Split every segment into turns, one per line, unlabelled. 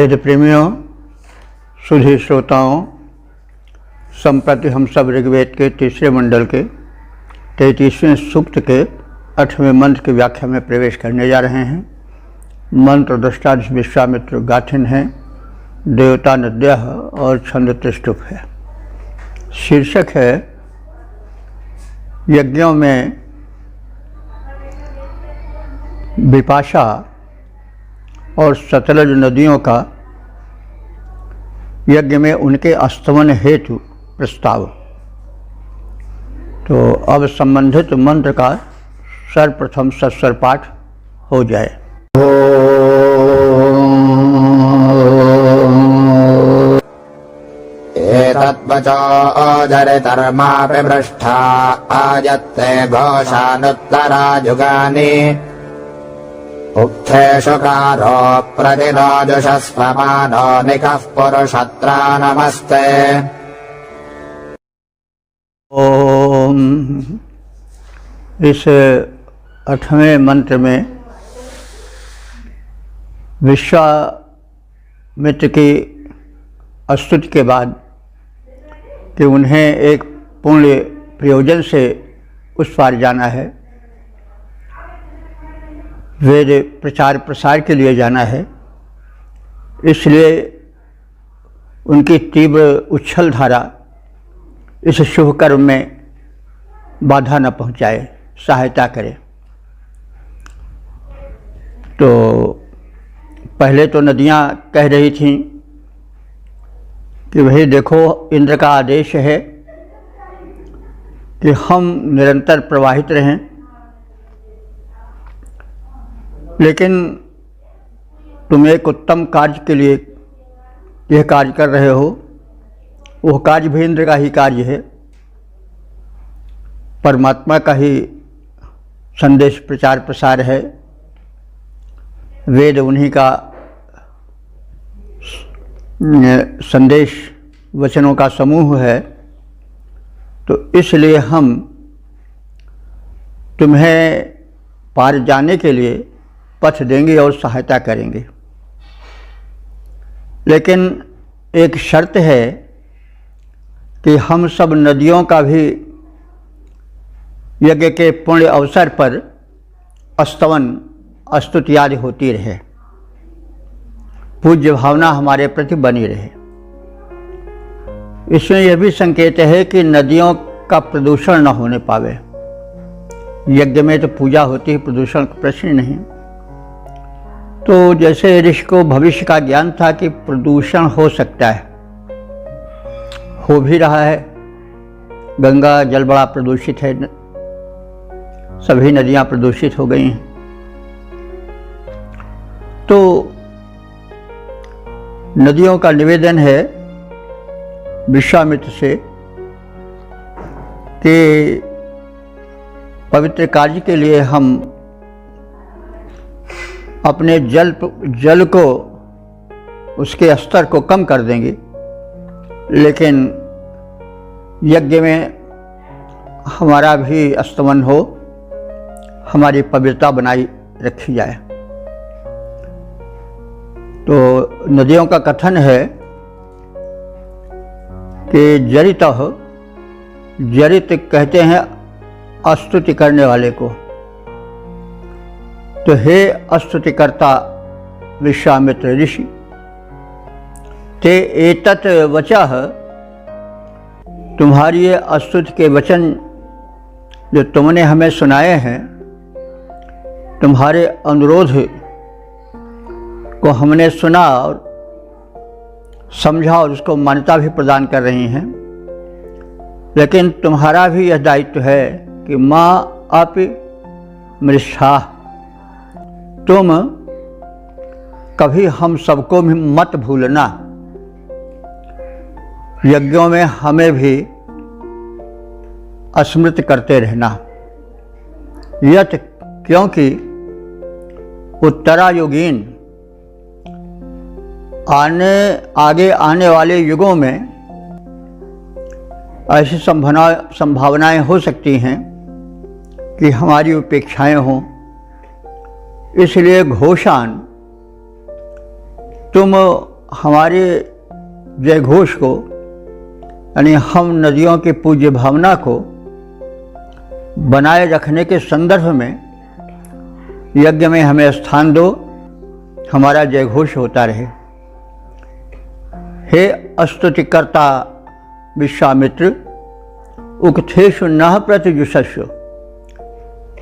वेद प्रेमियों, सुधी श्रोताओं, संप्रति हम सब ऋग्वेद के तीसरे मंडल के 33वें सूक्त के 8वें मंत्र की व्याख्या में प्रवेश करने जा रहे हैं। मंत्र दृष्टा विश्वामित्र गाथिन है, देवता नद्यः और छंद त्रिष्टुप है। शीर्षक है यज्ञों में विपाशा और सतलज नदियों का यज्ञ में उनके अस्तमन हेतु प्रस्ताव। तो अब संबंधित मंत्र का सर्वप्रथम सस्वर पाठ हो जाए।
एतद्वचो ओदरितर्मापि पृष्ठा आजत्ते घोषानुत्तरा जुगानि उक्थेषु कारो प्रतिरोजुषस्वमानो निकः पुरुषत्रा नमस्ते।
ओम। इस 8वें मंत्र में विश्वामित्र की स्तुति के बाद कि उन्हें एक पुण्य प्रयोजन से उस पार जाना है, वेद प्रचार प्रसार के लिए जाना है, इसलिए उनकी तीव्र उच्छल धारा इस शुभ कर्म में बाधा न पहुंचाए, सहायता करे। तो पहले तो नदियां कह रही थीं कि भाई देखो, इंद्र का आदेश है कि हम निरंतर प्रवाहित रहें, लेकिन तुम एक उत्तम कार्य के लिए यह कार्य कर रहे हो। वह कार्य भी इंद्र का ही कार्य है, परमात्मा का ही संदेश प्रचार प्रसार है, वेद उन्हीं का संदेश वचनों का समूह है। तो इसलिए हम तुम्हें पार जाने के लिए पथ देंगे और सहायता करेंगे, लेकिन एक शर्त है कि हम सब नदियों का भी यज्ञ के पुण्य अवसर पर स्तवन स्तुति आदि होती रहे, पूज्य भावना हमारे प्रति बनी रहे। इसमें यह भी संकेत है कि नदियों का प्रदूषण न होने पावे। यज्ञ में तो पूजा होती है, प्रदूषण का प्रश्न नहीं। तो जैसे ऋषि को भविष्य का ज्ञान था कि प्रदूषण हो सकता है, हो भी रहा है। गंगा जल बड़ा प्रदूषित है, सभी नदियां प्रदूषित हो गई हैं। तो नदियों का निवेदन है विश्वामित्र से कि पवित्र कार्य के लिए हम अपने जल को, उसके स्तर को कम कर देंगे, लेकिन यज्ञ में हमारा भी स्तमन हो, हमारी पवित्रता बनाई रखी जाए। तो नदियों का कथन है कि जरित कहते हैं स्तुति करने वाले को। तो हे स्तुतिकर्ता विश्वामित्र ऋषि, ते एतत् वचः, तुम्हारी ये स्तुति के वचन जो तुमने हमें सुनाए हैं, तुम्हारे अनुरोध को हमने सुना और समझा और उसको मान्यता भी प्रदान कर रही हैं, लेकिन तुम्हारा भी यह दायित्व है कि माँ अपि मृषा, तुम कभी हम सबको भी मत भूलना, यज्ञों में हमें भी स्मृत करते रहना। यत क्योंकि उत्तरायुगीन, आगे आने वाले युगों में ऐसी संभावनाएं हो सकती हैं कि हमारी उपेक्षाएं हों, इसलिए घोषान तुम हमारे जय घोष को, यानी हम नदियों की पूज्य भावना को बनाए रखने के संदर्भ में यज्ञ में हमें स्थान दो, हमारा जय घोष होता रहे। हे स्तुतिकर्ता विश्वामित्र, उक्थेषु नः प्रतिजुषस्व,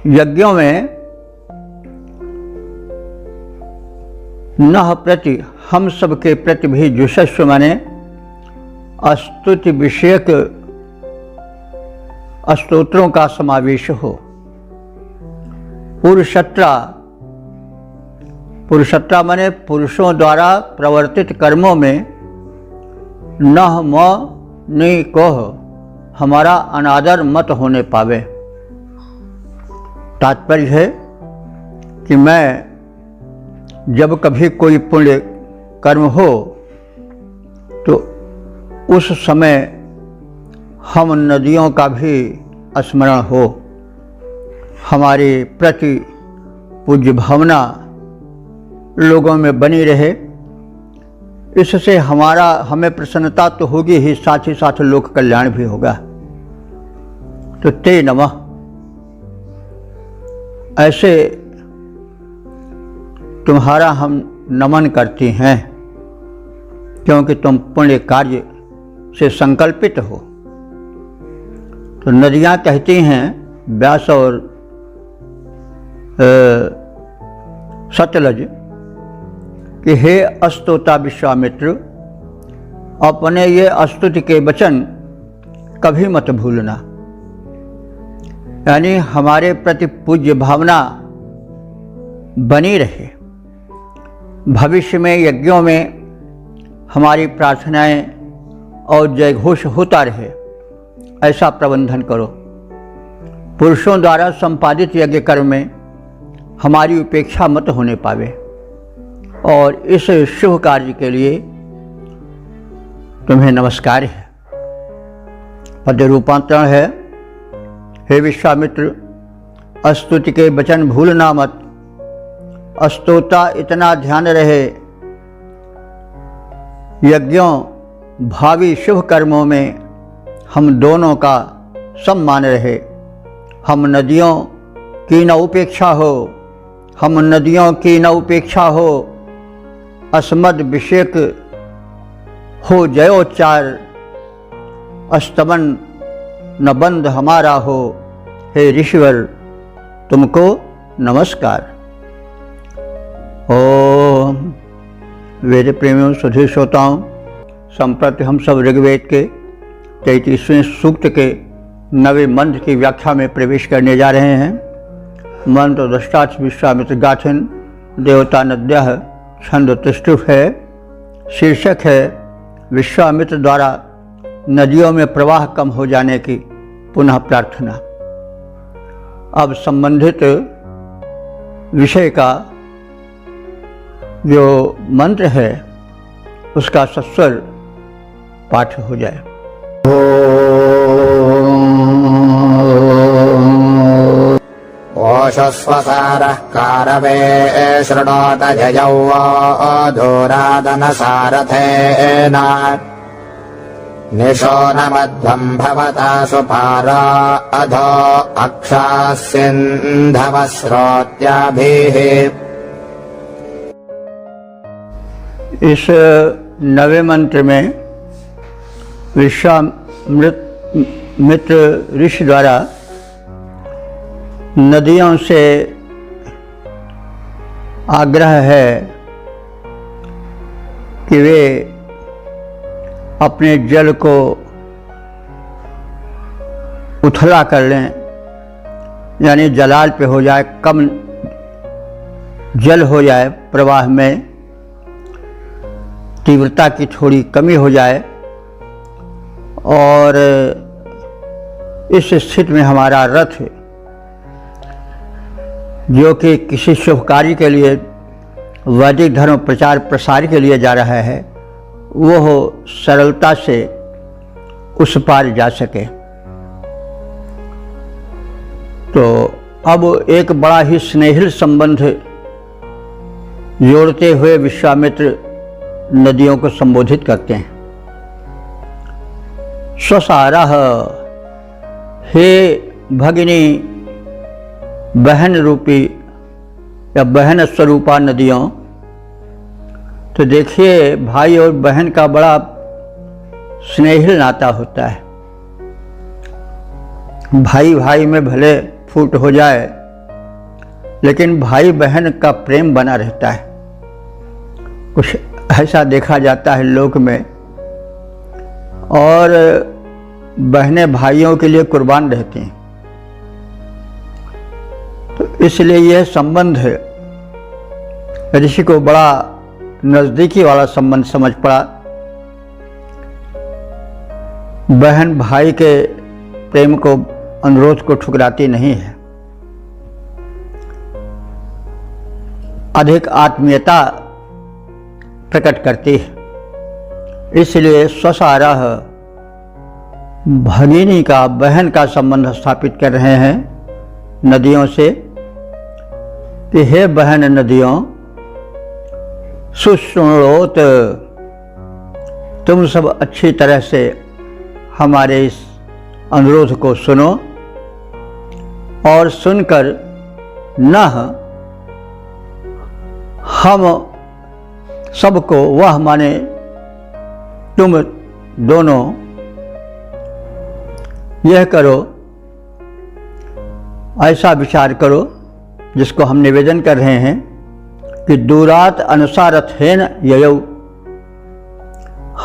यज्ञों में नः प्रति, हम सब के प्रति भी जुषस्व माने स्तुति विषयक स्तोत्रों का समावेश हो। पुरुषत्रा माने पुरुषों द्वारा प्रवर्तित कर्मों में नह म नहीं कह, हमारा अनादर मत होने पावे। तात्पर्य है कि मैं जब कभी कोई पुण्य कर्म हो तो उस समय हम नदियों का भी स्मरण हो, हमारे प्रति पूज्य भावना लोगों में बनी रहे। इससे हमें प्रसन्नता तो होगी ही, साथ ही साथ लोक कल्याण भी होगा। तो ते नमः, ऐसे तुम्हारा हम नमन करती हैं, क्योंकि तुम पुण्य कार्य से संकल्पित हो। तो नदियाँ कहती हैं, व्यास और सतलज, कि हे स्तोता विश्वामित्र, अपने ये स्तुति के वचन कभी मत भूलना, यानी हमारे प्रति पूज्य भावना बनी रहे। भविष्य में यज्ञों में हमारी प्रार्थनाएं और जय घोष होता रहे, ऐसा प्रबंधन करो। पुरुषों द्वारा संपादित यज्ञ कर्म में हमारी उपेक्षा मत होने पावे, और इस शुभ कार्य के लिए तुम्हें नमस्कार है। पद रूपांतरण है, हे विश्वामित्र, स्तुति के वचन भूलना मत। स्तोता इतना ध्यान रहे, यज्ञों भावी शुभ कर्मों में हम दोनों का सम्मान रहे। हम नदियों की न उपेक्षा हो, हम नदियों की न उपेक्षा हो, अस्मद विषयक हो जयोच्चार, अस्तमन न बंद हमारा हो। हे ऋषिवर, तुमको नमस्कार। ओम वेद प्रेमियों, सुधीर श्रोताओं, संप्रति हम सब ऋग्वेद के 33वें सूक्त के 9वें मंत्र की व्याख्या में प्रवेश करने जा रहे हैं। मंत्र दृष्टाच विश्वामित्र गाथिन देवता नद्यः, छंद तिष्ठुप है। शीर्षक है विश्वामित्र द्वारा नदियों में प्रवाह कम हो जाने की पुनः प्रार्थना। अब संबंधित विषय का जो मंत्र है उसका सस्वर पाठ हो जाए।
ओषस्वसारः कारवे शृणोत जयौ धूरादनसारथेन, निशो न मध्वम् भवता सुपारा अधो अक्षाः सिन्धवः स्रोत्याभिः।
इस नवे मंत्र में विश्वामित्र ऋषि द्वारा नदियों से आग्रह है कि वे अपने जल को उथला कर लें, यानी जलाल पे हो जाए, कम जल हो जाए, प्रवाह में तीव्रता की थोड़ी कमी हो जाए। और इस स्थिति में हमारा रथ, जो कि किसी शुभ कार्य के लिए, वैदिक धर्म प्रचार प्रसार के लिए जा रहा है, वो सरलता से उस पार जा सके। तो अब एक बड़ा ही स्नेहिल संबंध जोड़ते हुए विश्वामित्र नदियों को संबोधित करते हैं। स्वसारः, हे भगिनी बहन रूपी या बहन स्वरूपा नदियों। तो देखिए, भाई और बहन का बड़ा स्नेहिल नाता होता है। भाई भाई में भले फूट हो जाए, लेकिन भाई बहन का प्रेम बना रहता है। कुछ ऐसा देखा जाता है लोक में, और बहनें भाइयों के लिए कुर्बान रहती हैं। तो इसलिए यह संबंध ऋषि को बड़ा नजदीकी वाला संबंध समझ पड़ा। बहन भाई के प्रेम को, अनुरोध को ठुकराती नहीं है, अधिक आत्मीयता प्रकट करती है। इसलिए स्वसारः, भगिनी का, बहन का संबंध स्थापित कर रहे हैं नदियों से कि हे बहन नदियों, सुश्रुणोत, तुम सब अच्छी तरह से हमारे इस अनुरोध को सुनो, और सुनकर न हम सबको, वह माने तुम दोनों, यह करो, ऐसा विचार करो, जिसको हम निवेदन कर रहे हैं कि दूरात अनुसारथेन ययौ,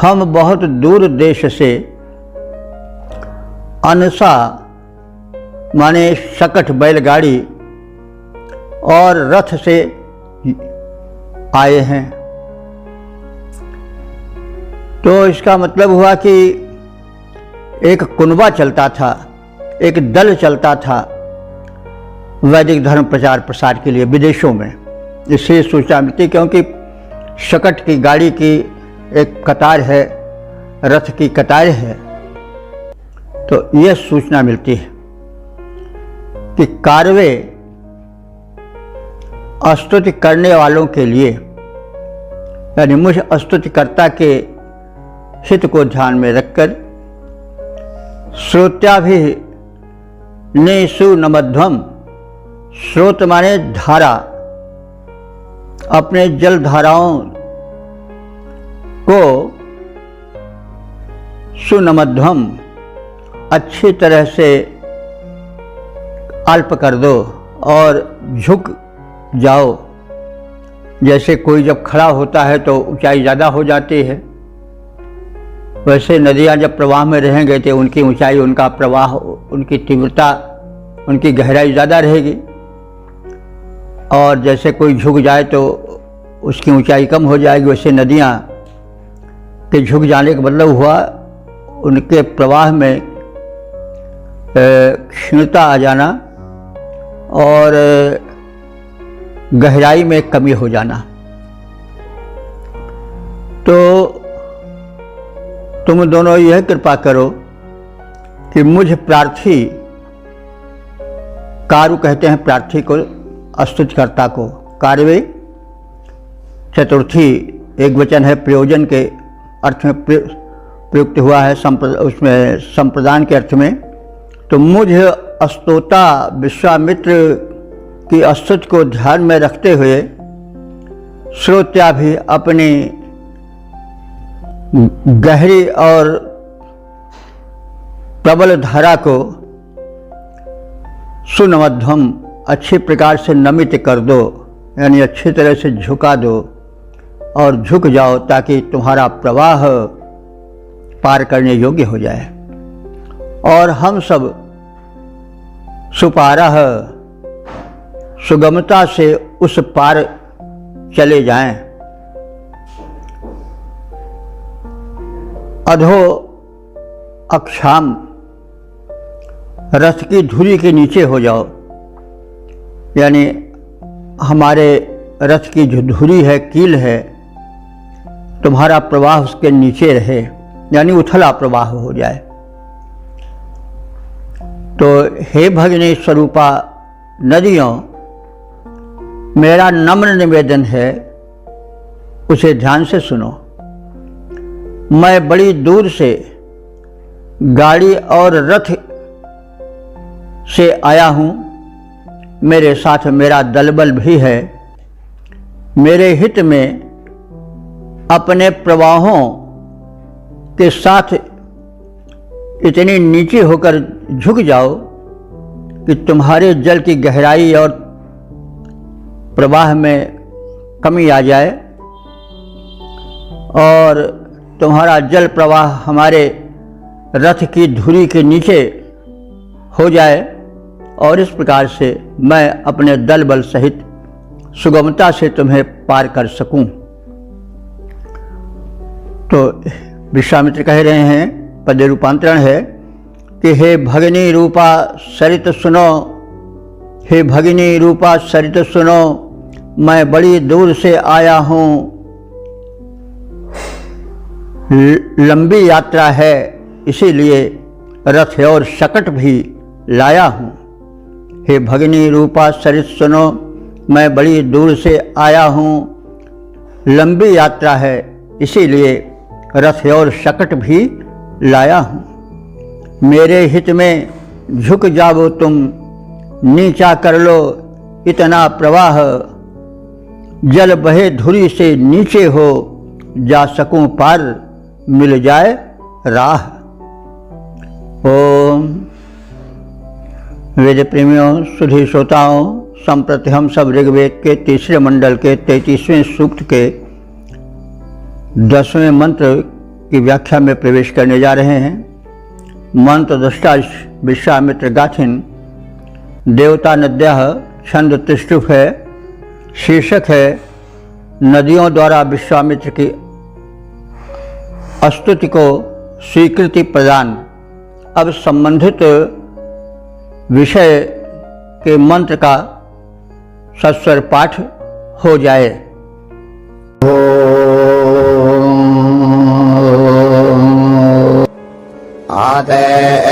हम बहुत दूर देश से, अनुसा माने शकट बैलगाड़ी और रथ से आए हैं। तो इसका मतलब हुआ कि एक कुनबा चलता था, एक दल चलता था वैदिक धर्म प्रचार प्रसार के लिए विदेशों में। इससे सूचना मिलती, क्योंकि शकट की गाड़ी की एक कतार है, रथ की कतार है। तो यह सूचना मिलती है कि कारवे स्तुति करने वालों के लिए, यानी मुझ स्तुतिकर्ता के हित को ध्यान में रखकर, श्रोत्याभि सुनमध्वम, स्रोत माने धारा, अपने जल धाराओं को सुनमध्वम, अच्छी तरह से अल्प कर दो और झुक जाओ। जैसे कोई जब खड़ा होता है तो ऊंचाई ज़्यादा हो जाती है, वैसे नदियाँ जब प्रवाह में रहेंगे तो उनकी ऊंचाई, उनका प्रवाह, उनकी तीव्रता, उनकी गहराई ज़्यादा रहेगी। और जैसे कोई झुक जाए तो उसकी ऊंचाई कम हो जाएगी। वैसे नदियाँ के झुक जाने का मतलब हुआ उनके प्रवाह में क्षीणता आ जाना और गहराई में कमी हो जाना। तो तुम दोनों यह कृपा करो कि मुझ प्रार्थी, कारु कहते हैं प्रार्थी को, स्तुतिकर्ता को, कारवे चतुर्थी एक वचन है, प्रयोजन के अर्थ में प्रयुक्त हुआ है, उसमें संप्रदान के अर्थ में। तो मुझ स्तोता विश्वामित्र की स्तुति को ध्यान में रखते हुए श्रोत्या भी अपनी गहरी और प्रबल धारा को सुनमध्वम, अच्छी प्रकार से नमित कर दो, यानी अच्छी तरह से झुका दो और झुक जाओ, ताकि तुम्हारा प्रवाह पार करने योग्य हो जाए और हम सब सुपारः, सुगमता से उस पार चले जाएं। अधो अक्षाम, रथ की धुरी के नीचे हो जाओ, यानी हमारे रथ की जो धुरी है, कील है, तुम्हारा प्रवाह उसके नीचे रहे, यानी उथला प्रवाह हो जाए। तो हे भगिनी स्वरूपा नदियों, मेरा नम्र निवेदन है, उसे ध्यान से सुनो। मैं बड़ी दूर से गाड़ी और रथ से आया हूँ, मेरे साथ मेरा दलबल भी है। मेरे हित में अपने प्रवाहों के साथ इतनी नीचे होकर झुक जाओ कि तुम्हारे जल की गहराई और प्रवाह में कमी आ जाए और तुम्हारा जल प्रवाह हमारे रथ की धुरी के नीचे हो जाए और इस प्रकार से मैं अपने दल बल सहित सुगमता से तुम्हें पार कर सकूं। तो विश्वामित्र कह रहे हैं, पद्य रूपांतरण है कि हे भगिनी रूपा सरित सुनो, हे भगिनी रूपा सरित सुनो, मैं बड़ी दूर से आया हूँ, लंबी यात्रा है इसीलिए रथ और शकट भी लाया हूँ। हे भगिनी रूपा सरित सुनो, मैं बड़ी दूर से आया हूँ, लंबी यात्रा है इसीलिए रथ और शकट भी लाया हूँ। मेरे हित में झुक जाओ तुम, नीचा कर लो इतना प्रवाह, जल बहे धुरी से नीचे हो, जा सकूं पार मिल जाए राह। ओम। वेद प्रेमियों, सुधी श्रोताओं, संप्रति हम सब ऋग्वेद के तीसरे मंडल के 33वें सूक्त के 10वें मंत्र की व्याख्या में प्रवेश करने जा रहे हैं। मंत्र दृष्टा विश्वामित्र गाथिन, देवता नद्यः, छंद त्रिष्टुप है, शीर्षक है नदियों द्वारा विश्वामित्र की स्तुति को स्वीकृति प्रदान। अब संबंधित विषय के मंत्र का सस्वर पाठ हो जाए।
आते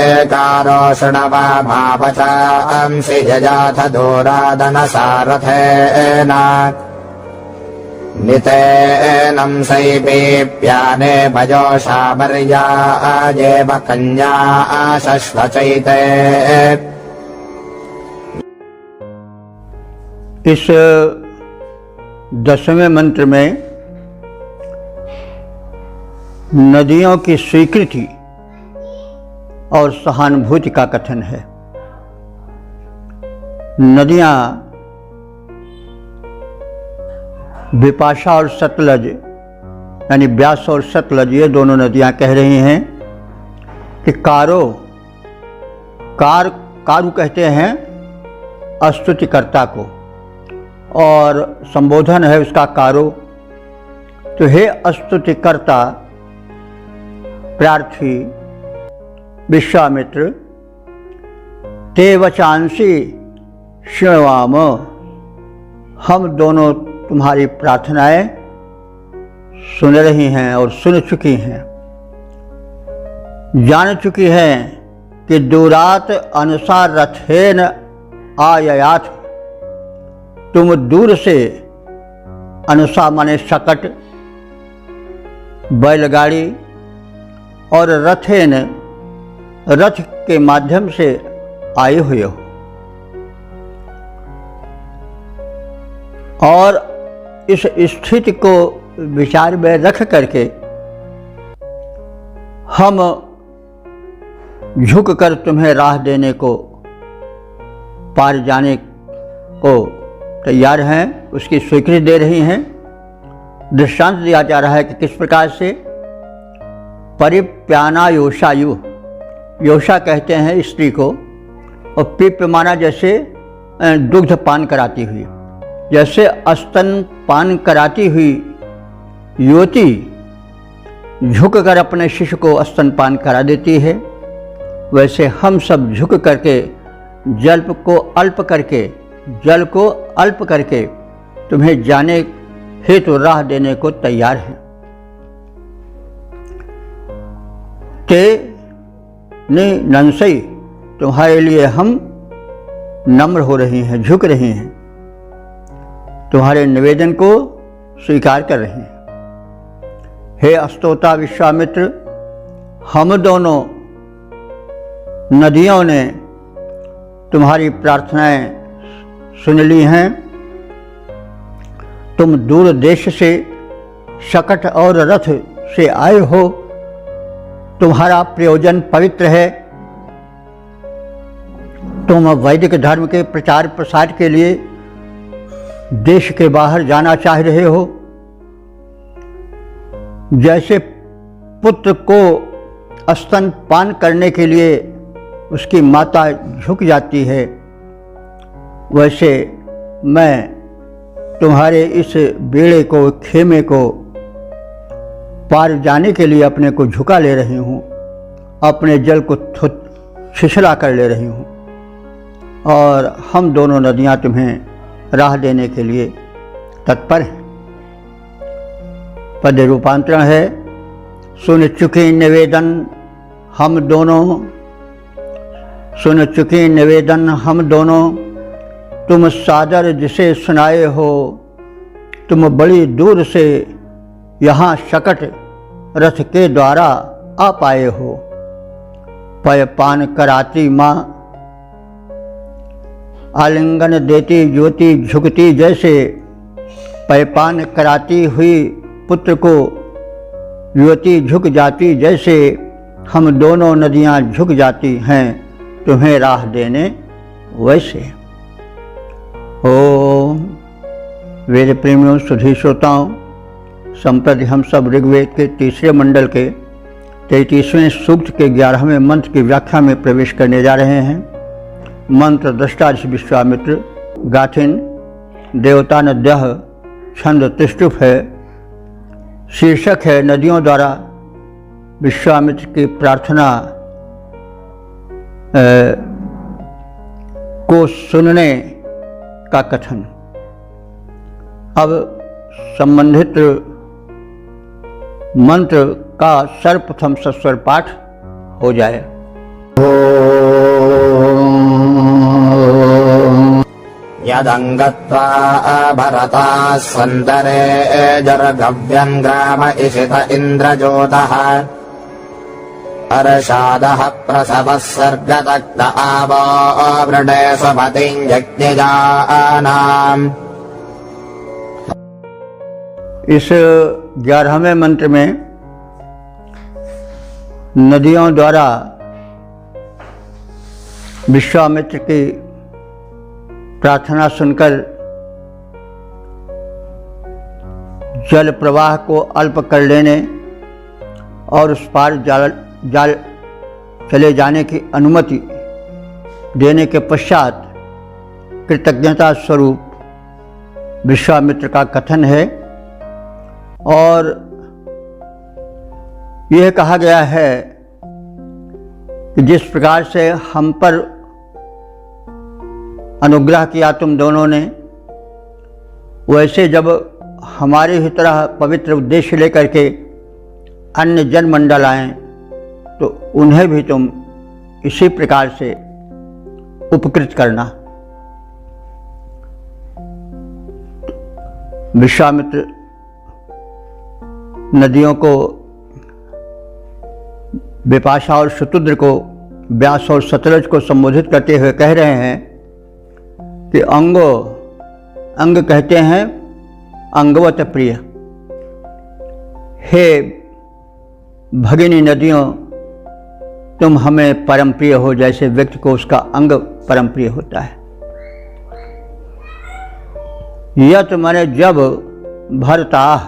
एकारो शृणवा भावचांसि जजाथ दोरादन सारथेन नितेनं सैपेप्याने भजोषामर्याजेव कन्या शश्वचैते।
इस 10वें मंत्र में नदियों की स्वीकृति और सहानुभूति का कथन है। नदियां विपाशा और सतलज, यानी ब्यास और सतलज, ये दोनों नदियां कह रही हैं कि कारू कहते हैं स्तुतिकर्ता को और संबोधन है उसका कारो। तो हे स्तुतिकर्ता प्रार्थी विश्वामित्र, ते वचांसी शृण्वाम, हम दोनों तुम्हारी प्रार्थनाएं सुन रही हैं और सुन चुकी हैं, जान चुकी हैं कि दूरात अनुसार रथेन आययाथ, तुम दूर से, अनुसा माने शकट, बैलगाड़ी और रथेन रथ के माध्यम से आए हुए हो और इस स्थिति को विचार में रख करके हम झुक कर तुम्हें राह देने को, पार जाने को तैयार हैं, उसकी स्वीकृति दे रही हैं। दृष्टांत दिया जा रहा है कि किस प्रकार से परिप्याना योषायु, योषा कहते हैं स्त्री को, और पिप माना जैसे दुग्ध पान कराती हुई, जैसे स्तन पान कराती हुई युवती झुक कर अपने शिशु को स्तनपान करा देती है, वैसे हम सब झुक करके जल को अल्प करके तुम्हें जाने हेतु राह देने को तैयार हैं। ते नंसई, तुम्हारे लिए हम नम्र हो रही हैं, झुक रही हैं, तुम्हारे निवेदन को स्वीकार कर रहे हैं। हे अस्तोता विश्वामित्र, हम दोनों नदियों ने तुम्हारी प्रार्थनाएं सुन ली हैं। तुम दूर देश से शकट और रथ से आए हो। तुम्हारा प्रयोजन पवित्र है। तुम वैदिक धर्म के प्रचार प्रसार के लिए देश के बाहर जाना चाह रहे हो। जैसे पुत्र को स्तनपान करने के लिए उसकी माता झुक जाती है, वैसे मैं तुम्हारे इस बेड़े को, खेमे को पार जाने के लिए अपने को झुका ले रही हूँ, अपने जल को छिछला कर ले रही हूँ, और हम दोनों नदियाँ तुम्हें राह देने के लिए तत्पर हैं। पद रूपांतरण है, सुन चुके निवेदन हम दोनों, सुन चुके निवेदन हम दोनों, तुम सादर जिसे सुनाए हो। तुम बड़ी दूर से यहाँ शकट रथ के द्वारा आ पाए हो। पय पान कराती माँ, आलिंगन देती ज्योति झुकती जैसे। पयपान कराती हुई पुत्र को युवती झुक जाती जैसे, हम दोनों नदियाँ झुक जाती हैं तुम्हें राह देने वैसे। ओम वेद प्रेमियों, सुधी श्रोताओं, संप्रति हम सब ऋग्वेद के तीसरे मंडल के 33वें सूक्त के 11वें मंत्र की व्याख्या में प्रवेश करने जा रहे हैं। मंत्र दृष्टा ऋषि विश्वामित्र, गाथिन देवता नद्यः, छंद तिष्टुप है, शीर्षक है नदियों द्वारा विश्वामित्र की प्रार्थना को सुनने का कथन। अब संबंधित मंत्र का सर्वप्रथम सस्वर पाठ हो जाए।
यदङ्गत्वा भरताः स्वन्तरे जर्गव्यम् ग्राम इषित इन्द्रज्योतः। अर्षादः प्रसवः सर्गदग्ध आवो वृणे स्वपतिम् यज्ञजानाम्।
इस 11वें मंत्र में नदियों द्वारा विश्वामित्र की प्रार्थना सुनकर जल प्रवाह को अल्प कर लेने और उस पार जाल चले जाने की अनुमति देने के पश्चात कृतज्ञता स्वरूप विश्वामित्र का कथन है। और यह कहा गया है कि जिस प्रकार से हम पर अनुग्रह किया तुम दोनों ने, वैसे जब हमारे ही तरह पवित्र उद्देश्य लेकर के अन्य जनमंडल आएं तो उन्हें भी तुम इसी प्रकार से उपकृत करना। विश्वामित्र नदियों को, विपाशा और शतुद्र को, व्यास और सतलज को संबोधित करते हुए कह रहे हैं कि अंग कहते हैं अंगवत प्रिय। हे भगिनी नदियों, तुम हमें परम प्रिय हो, जैसे व्यक्ति को उसका अंग परम प्रिय होता है। यत माने जब भरताह,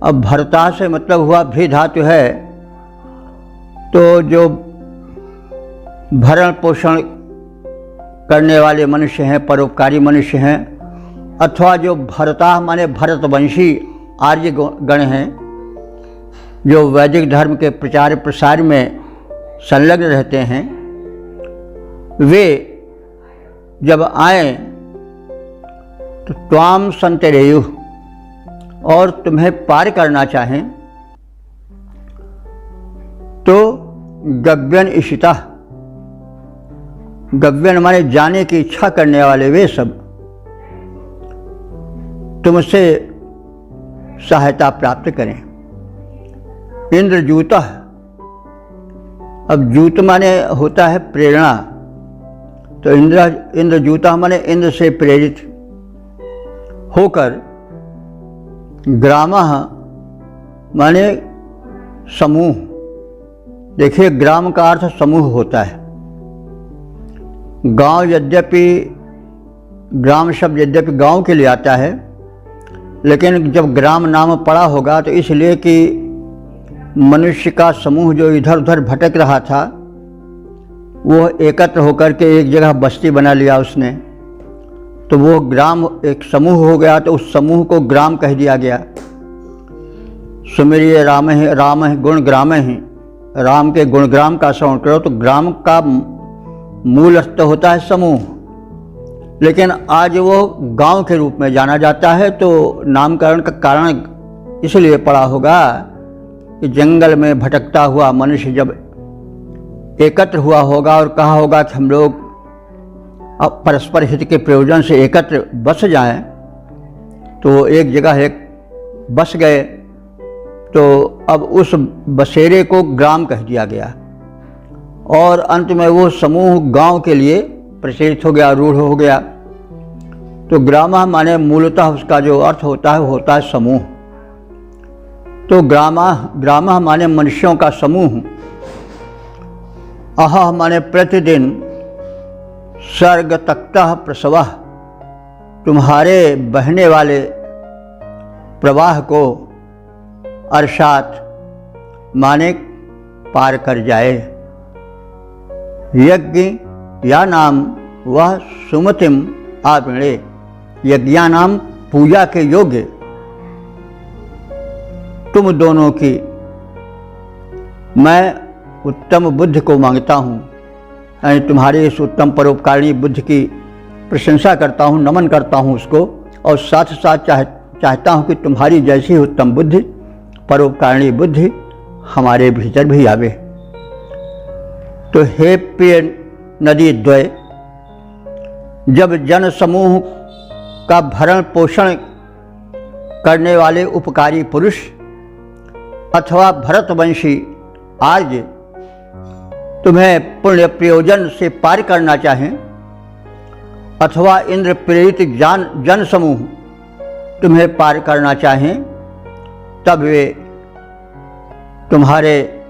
अब भरताह से मतलब हुआ भी धातु है, तो जो भरण पोषण करने वाले मनुष्य हैं, परोपकारी मनुष्य हैं, अथवा जो भरताह माने भरतवंशी आर्य गण हैं, जो वैदिक धर्म के प्रचार प्रसार में संलग्न रहते हैं, वे जब आए तो त्वाम संतरेयु, और तुम्हें पार करना चाहें तो गव्यन इशिता, गव्यन माने जाने की इच्छा करने वाले वे सब तुमसे सहायता प्राप्त करें। इंद्रजूतः। अब जूत माने होता है प्रेरणा, तो इंद्रजूतः माने इंद्र से प्रेरित होकर, ग्रामः माने समूह। देखिए, ग्राम का अर्थ समूह होता है। गांव यद्यपि, ग्राम शब्द यद्यपि गांव के लिए आता है, लेकिन जब ग्राम नाम पड़ा होगा तो इसलिए कि मनुष्य का समूह जो इधर उधर भटक रहा था वो एकत्र होकर के एक जगह बस्ती बना लिया उसने, तो वो ग्राम एक समूह हो गया, तो उस समूह को ग्राम कह दिया गया। सुमिरिय राम ही गुण ग्राम ही, राम के गुणग्राम का श्रवण करो। तो ग्राम का मूल अर्थ होता है समूह, लेकिन आज वो गांव के रूप में जाना जाता है। तो नामकरण का कारण इसलिए पड़ा होगा कि जंगल में भटकता हुआ मनुष्य जब एकत्र हुआ होगा और कहा होगा कि हम लोग अब परस्पर हित के प्रयोजन से एकत्र बस जाएं, तो एक जगह एक बस गए, तो अब उस बसेरे को ग्राम कह दिया गया और अंत में वो समूह गांव के लिए प्रचलित हो गया, रूढ़ हो गया। तो ग्राम माने मूलतः उसका जो अर्थ होता है वो होता है समूह। तो ग्राम माने मनुष्यों का समूह। अह माने प्रतिदिन, सर्ग तक्तः प्रसवः, तुम्हारे बहने वाले प्रवाह को, अर्थात माने पार कर जाए। यज्ञ या नाम वह सुमतिम आपणे, यज्ञानाम पूजा के योग्य तुम दोनों की मैं उत्तम बुद्धि को मांगता हूँ, यानी तुम्हारी इस उत्तम परोपकारिणी बुद्धि की प्रशंसा करता हूँ, नमन करता हूँ उसको, और साथ साथ चाहता हूँ कि तुम्हारी जैसी उत्तम बुद्धि, परोपकारिणी बुद्धि हमारे भीतर भी आवे। तो हे प्रिय नदी द्वय, जब जन समूह का भरण पोषण करने वाले उपकारी पुरुष अथवा भरतवंशी आर्य तुम्हें पुण्य प्रयोजन से पार करना चाहें, अथवा इंद्र प्रेरित जन समूह तुम्हें पार करना चाहें, तब वे तुम्हारे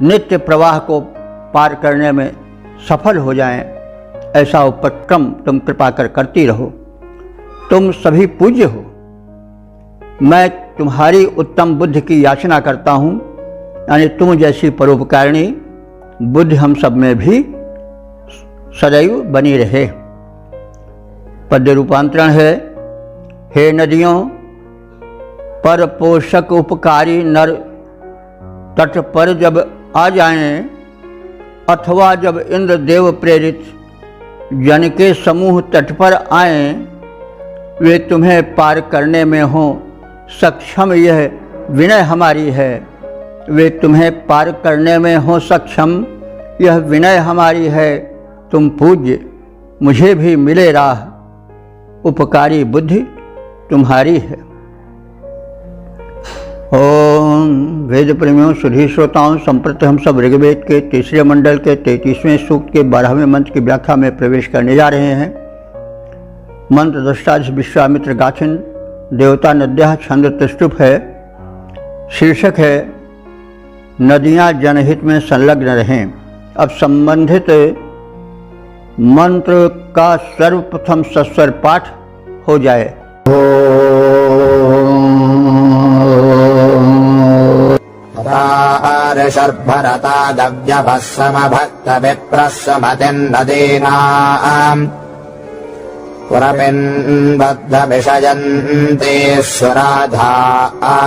नित्य प्रवाह को पार करने में सफल हो जाएं, ऐसा उपक्रम तुम कृपा कर करती रहो। तुम सभी पूज्य हो, मैं तुम्हारी उत्तम बुद्धि की याचना करता हूँ, यानी तुम जैसी परोपकारिणी बुद्धि हम सब में भी सदैव बनी रहे। पद्य रूपांतरण है, हे नदियों, पर पोषक उपकारी नर तट पर जब आ जाएं, अथवा जब इंद्र देव प्रेरित जन के समूह तट पर आएं, वे तुम्हें पार करने में हो सक्षम, यह विनय हमारी है। वे तुम्हें पार करने में हो सक्षम, यह विनय हमारी है। तुम पूज्य, मुझे भी मिले राह, उपकारी बुद्धि तुम्हारी है। ओम वेद प्रेमियों, सुधी श्रोताओं, संप्रति हम सब ऋग्वेद के तीसरे मंडल के 33वें सूक्त के 12वें मंत्र की व्याख्या में प्रवेश करने जा रहे हैं। मंत्र दृष्टादि विश्वामित्र गाथिन देवता नद्यः छंद त्रिष्टुप है। शीर्षक है नदियां जनहित में संलग्न रहें। अब संबंधित मंत्र का सर्वप्रथम सस्वर पाठ हो जाए।
ऋषर्भरता गव्यभस्समभक्तविप्रस्समतिन्नदीनाम् पुरपिन्बद्धविषयन्ते स्वराधा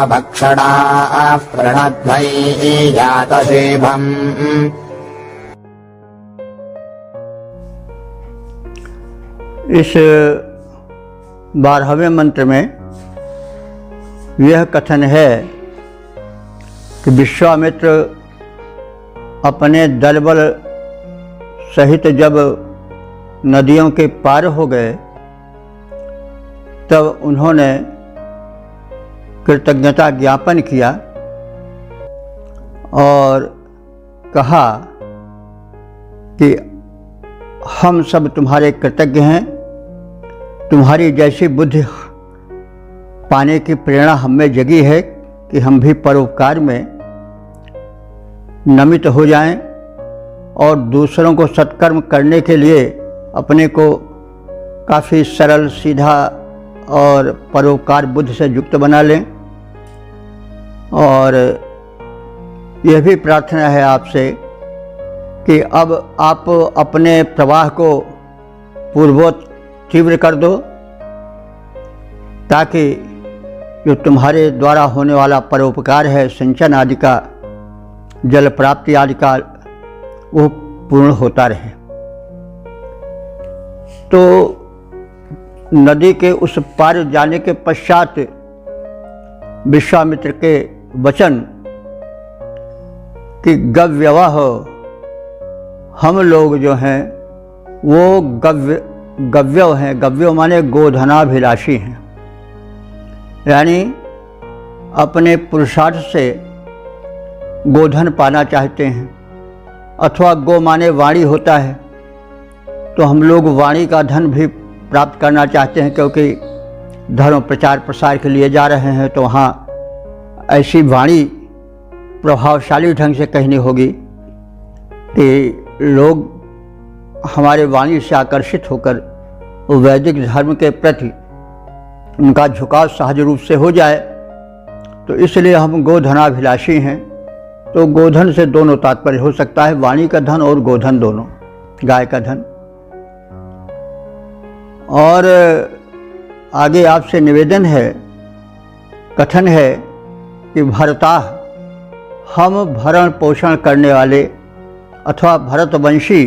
भक्षणाः प्रणध्वैः जातशेभम्।
इस 12वें मंत्र में यह कथन है कि विश्वामित्र अपने दलबल सहित जब नदियों के पार हो गए, तब उन्होंने कृतज्ञता ज्ञापन किया और कहा कि हम सब तुम्हारे कृतज्ञ हैं, तुम्हारी जैसी बुद्धि पाने की प्रेरणा हमें जगी है कि हम भी परोपकार में नमित हो जाएं और दूसरों को सत्कर्म करने के लिए अपने को काफ़ी सरल, सीधा और परोपकार बुद्धि से युक्त बना लें। और यह भी प्रार्थना है आपसे कि अब आप अपने प्रवाह को पूर्वोत तीव्र कर दो, ताकि जो तुम्हारे द्वारा होने वाला परोपकार है, सिंचन आदि का, जल प्राप्ति आदि का, वो पूर्ण होता रहे। तो नदी के उस पार जाने के पश्चात विश्वामित्र के वचन कि गव्यवह, हम लोग जो हैं वो गव्य हैं। गव्य माने गोधनाभिलाषी हैं, यानी अपने पुरुषार्थ से गोधन पाना चाहते हैं, अथवा गो माने वाणी होता है, तो हम लोग वाणी का धन भी प्राप्त करना चाहते हैं, क्योंकि धर्म प्रचार प्रसार के लिए जा रहे हैं, तो वहाँ ऐसी वाणी प्रभावशाली ढंग से कहनी होगी कि लोग हमारे वाणी से आकर्षित होकर वैदिक धर्म के प्रति उनका झुकाव सहज रूप से हो जाए। तो इसलिए हम गोधनाभिलाषी हैं। तो गोधन से दोनों तात्पर्य हो सकता है, वाणी का धन और गोधन दोनों, गाय का धन। और आगे आपसे निवेदन है, कथन है कि भरता, हम भरण पोषण करने वाले अथवा भरतवंशी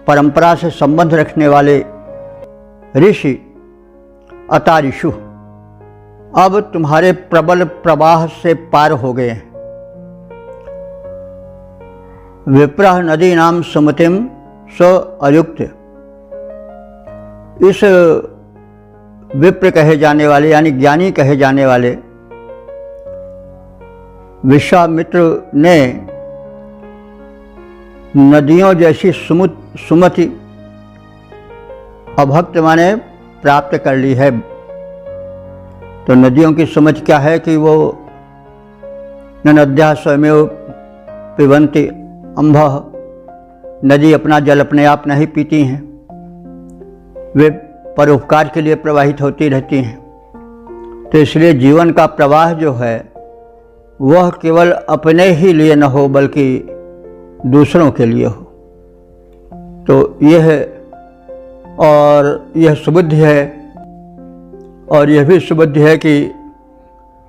परंपरा से संबंध रखने वाले ऋषि अतारिषु अब तुम्हारे प्रबल प्रवाह से पार हो गए हैं। विप्रह नदी नाम सुमतिम स अयुक्त, इस विप्र कहे जाने वाले यानी ज्ञानी कहे जाने वाले विश्वामित्र ने नदियों जैसी सुमति अभक्त माने प्राप्त कर ली है। तो नदियों की समझ क्या है कि वो नद्या स्वयमेव पिबन्ति अम्भः, नदी अपना जल अपने आप नहीं पीती हैं, वे परोपकार के लिए प्रवाहित होती रहती हैं। तो इसलिए जीवन का प्रवाह जो है वह केवल अपने ही लिए न हो बल्कि दूसरों के लिए हो। तो यह और यह सुबुद्धि है, और यह भी सुबुद्धि है कि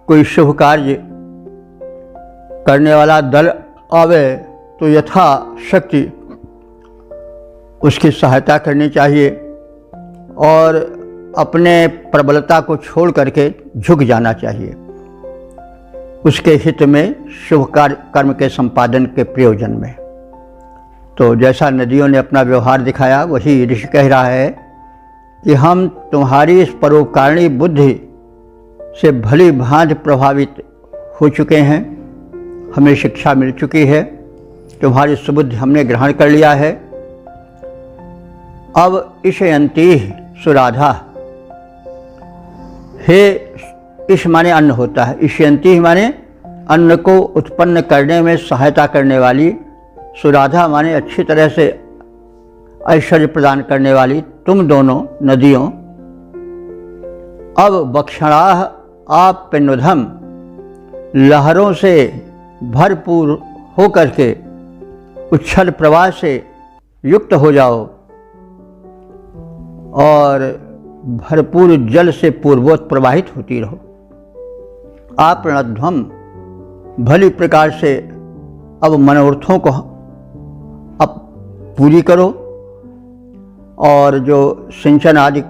कोई शुभ कार्य करने वाला दल आवे तो यथा शक्ति उसकी सहायता करनी चाहिए और अपने प्रबलता को छोड़ करके झुक जाना चाहिए, उसके हित में, शुभ कर्म के संपादन के प्रयोजन में। तो जैसा नदियों ने अपना व्यवहार दिखाया, वही ऋषि कह रहा है कि हम तुम्हारी इस परोपकारिणी बुद्धि से भली भांति प्रभावित हो चुके हैं, हमें शिक्षा मिल चुकी है, तुम्हारी सुबुद्धि हमने ग्रहण कर लिया है। अब ईशयंती सुराधा, हे ईश माने अन्न होता है, ईशयंती माने अन्न को उत्पन्न करने में सहायता करने वाली, सुराधा माने अच्छी तरह से ऐश्वर्य प्रदान करने वाली तुम दोनों नदियों, अब बक्षणाह आप पिण्डोधम, लहरों से भरपूर होकर के उच्छल प्रवाह से युक्त हो जाओ और भरपूर जल से पूर्वोत प्रवाहित होती रहो। आप रणध्वम, भली प्रकार से अब मनोरथों को अब पूरी करो और जो सिंचन आदि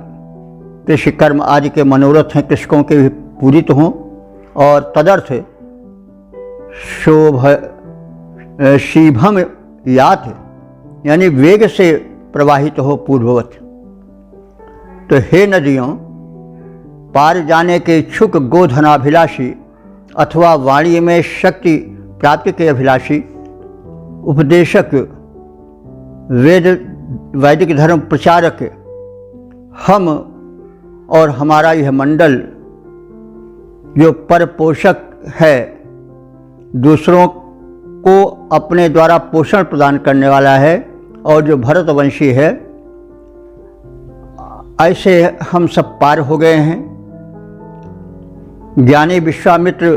कृषि कर्म आदि के मनोरथ हैं कृषकों के भी पूरित हों और तदर्थ शीभम यात यानी वेग से प्रवाहित हो पूर्ववत। तो हे नदियों, पार जाने के इच्छुक गोधनाभिलाषी अथवा वाणी में शक्ति प्राप्ति के अभिलाषी उपदेशक, वैदिक धर्म प्रचारक हम और हमारा यह मंडल जो पर पोषक है, दूसरों को अपने द्वारा पोषण प्रदान करने वाला है और जो भरतवंशी है, ऐसे हम सब पार हो गए हैं। ज्ञानी विश्वामित्र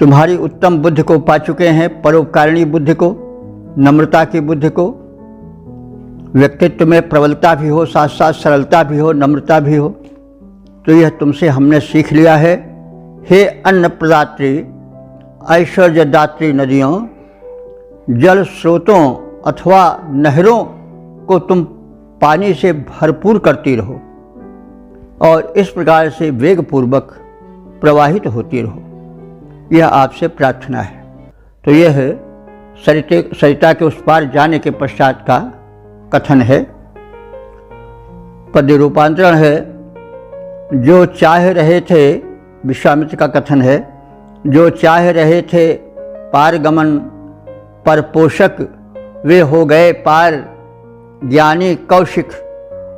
तुम्हारी उत्तम बुद्धि को पा चुके हैं, परोपकारिणी बुद्धि को, नम्रता की बुद्धि को। व्यक्तित्व में प्रबलता भी हो, साथ साथ सरलता भी हो, नम्रता भी हो, तो यह तुमसे हमने सीख लिया है। हे अन्न प्रदात्री, ऐश्वर्यदात्री नदियों, जल स्रोतों अथवा नहरों को तुम पानी से भरपूर करती रहो और इस प्रकार से वेगपूर्वक प्रवाहित होती रहो, यह आपसे प्रार्थना है। तो यह सरिता के उस पार जाने के पश्चात का कथन है, पद्य रूपांतरण है। जो चाह रहे थे, विश्वामित्र का कथन है, जो चाह रहे थे पारगमन पर पोषक, वे हो गए पार। ज्ञानी कौशिक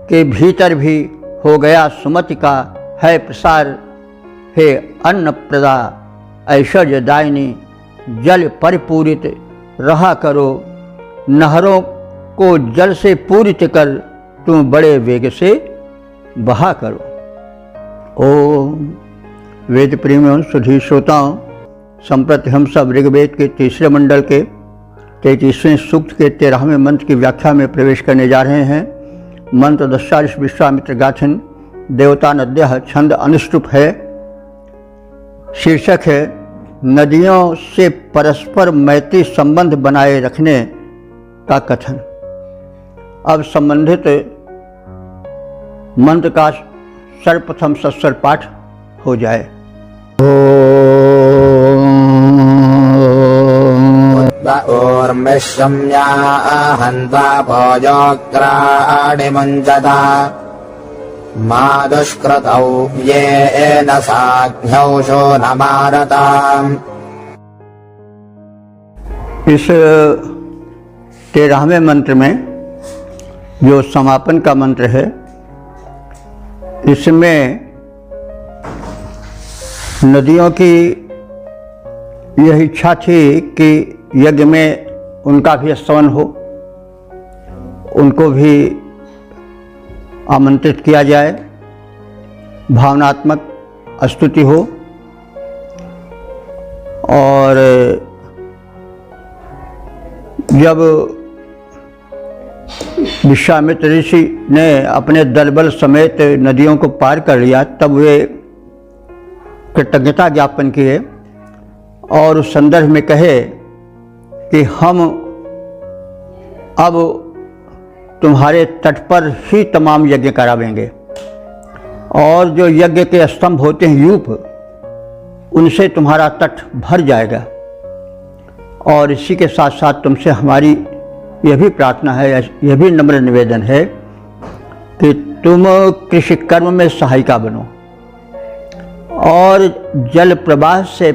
के भीतर भी हो गया सुमति का है प्रसार। हे अन्न प्रदा ऐश्वर्यदायिनी, जल परिपूरित रहा करो, नहरों को जल से पूरित कर तुम बड़े वेग से बहा करो। ओम वेद प्रेमियों, सुधी श्रोताओं, संप्रति हम सब ऋग्वेद के तीसरे मंडल के 33वें सूक्त के 13वें मंत्र की व्याख्या में प्रवेश करने जा रहे हैं। मंत्र दशारिष विश्वामित्र गाथन, देवता नद्यः, छंद अनुष्टुप है। शीर्षक है नदियों से परस्पर मैत्री संबंध बनाए रखने का कथन। अब संबंधित मंत्र का सर्वप्रथम सस्वर पाठ हो जाए।
ओर्मिश्रम्या हन्ता भोजोक्राणि मुञ्चता मा दुष्कृतौ येन साघ्नौषो न मारताम्।
इस 13वें मंत्र में जो समापन का मंत्र है, इसमें नदियों की यह इच्छा थी कि यज्ञ में उनका भी स्तवन हो, उनको भी आमंत्रित किया जाए, भावनात्मक स्तुति हो। और जब विश्वामित्र ऋषि ने अपने दलबल समेत नदियों को पार कर लिया, तब वे कृतज्ञता ज्ञापन किए और उस संदर्भ में कहे कि हम अब तुम्हारे तट पर ही तमाम यज्ञ करावेंगे और जो यज्ञ के स्तंभ होते हैं यूप, उनसे तुम्हारा तट भर जाएगा। और इसी के साथ साथ तुमसे हमारी यह भी प्रार्थना है, यह भी नम्र निवेदन है कि तुम कृषि कर्म में सहायिका बनो और जल प्रवाह से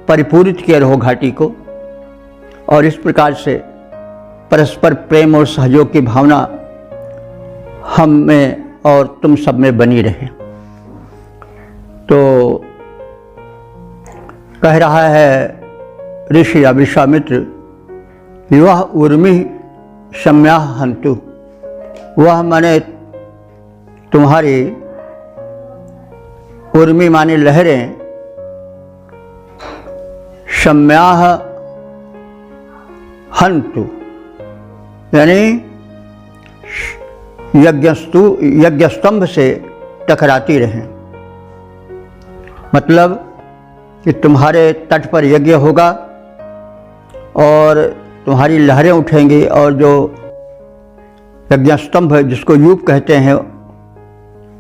परिपूरित किए रहो घाटी को, और इस प्रकार से परस्पर प्रेम और सहयोग की भावना हम में और तुम सब में बनी रहे। तो कह रहा है ऋषि या विश्वामित्र, वह उर्मी शम्या हंतु, वह माने तुम्हारी उर्मी माने लहरें, शम्याह हंतु यानी यज्ञस्तंभ से टकराती रहें। मतलब कि तुम्हारे तट पर यज्ञ होगा और तुम्हारी लहरें उठेंगी और जो यज्ञस्तंभ जिसको यूप कहते हैं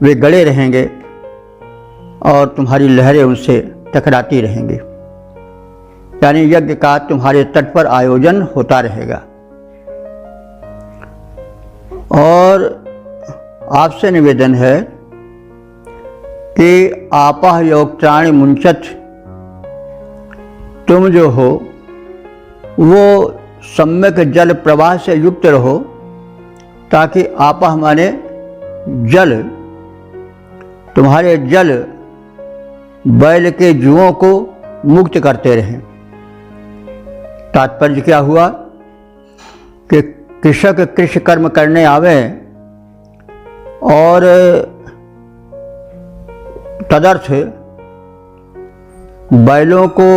वे गड़े रहेंगे और तुम्हारी लहरें उनसे टकराती रहेंगी। यानी यज्ञ का तुम्हारे तट पर आयोजन होता रहेगा। और आपसे निवेदन है कि आपह योक्त्राणि मुंचत, तुम जो हो वो सम्यक जल प्रवाह से युक्त रहो, ताकि आपह माने जल, तुम्हारे जल बैल के जुओं को मुक्त करते रहें। तात्पर्य क्या हुआ कि कृषक कृषि कर्म करने आवे और तदर्थ बैलों को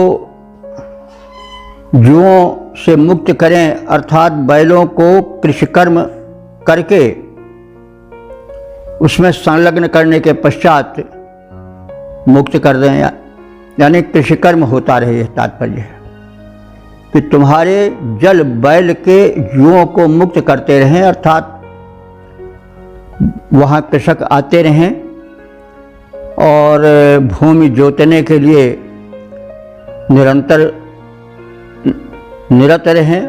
जुओं से मुक्त करें, अर्थात बैलों को कृषि कर्म करके उसमें संलग्न करने के पश्चात मुक्त कर दें, यानी कृषि कर्म होता रहे। यह तात्पर्य है कि तुम्हारे जल बैल के जुओं को मुक्त करते रहें, अर्थात वहाँ कृषक आते रहें और भूमि जोतने के लिए निरंतर निरत रहें,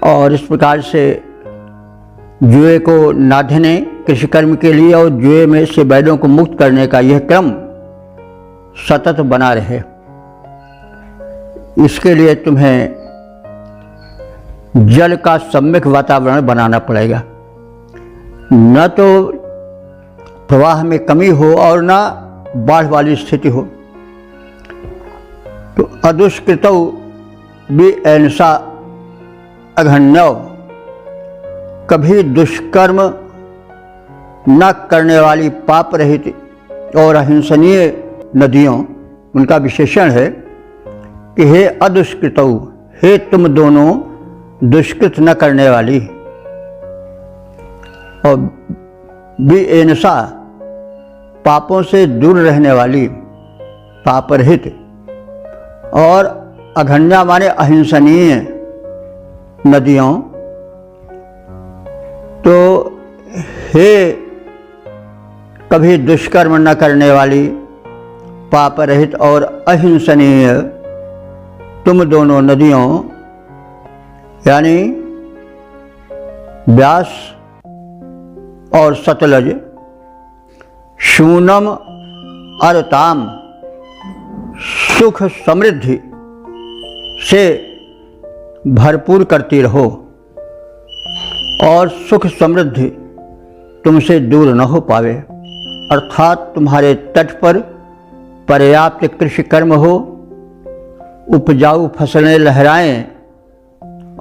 और इस प्रकार से जुए को नाधने कृषि कर्म के लिए और जुए में से बैलों को मुक्त करने का यह क्रम सतत बना रहे। इसके लिए तुम्हें जल का सम्यक वातावरण बनाना पड़ेगा, न तो प्रवाह में कमी हो और न बाढ़ वाली स्थिति हो। तो अदुष्कृतौ भी ऐसा अघन्यौ, कभी दुष्कर्म न करने वाली पाप रहित और अहिंसनीय नदियों, उनका विशेषण है कि हे अदुष्कृतौ, हे तुम दोनों दुष्कृत न करने वाली, और विएनसा पापों से दूर रहने वाली, पाप रहित, और अघन्या माने अहिंसनीय नदियों। तो हे कभी दुष्कर्म न करने वाली, पाप रहित और अहिंसनीय तुम दोनों नदियों, यानी व्यास और सतलज, शूनम अरताम, सुख समृद्धि से भरपूर करती रहो और सुख समृद्धि तुमसे दूर न हो पावे, अर्थात तुम्हारे तट पर पर्याप्त कृषि कर्म हो, उपजाऊ फसलें लहराएं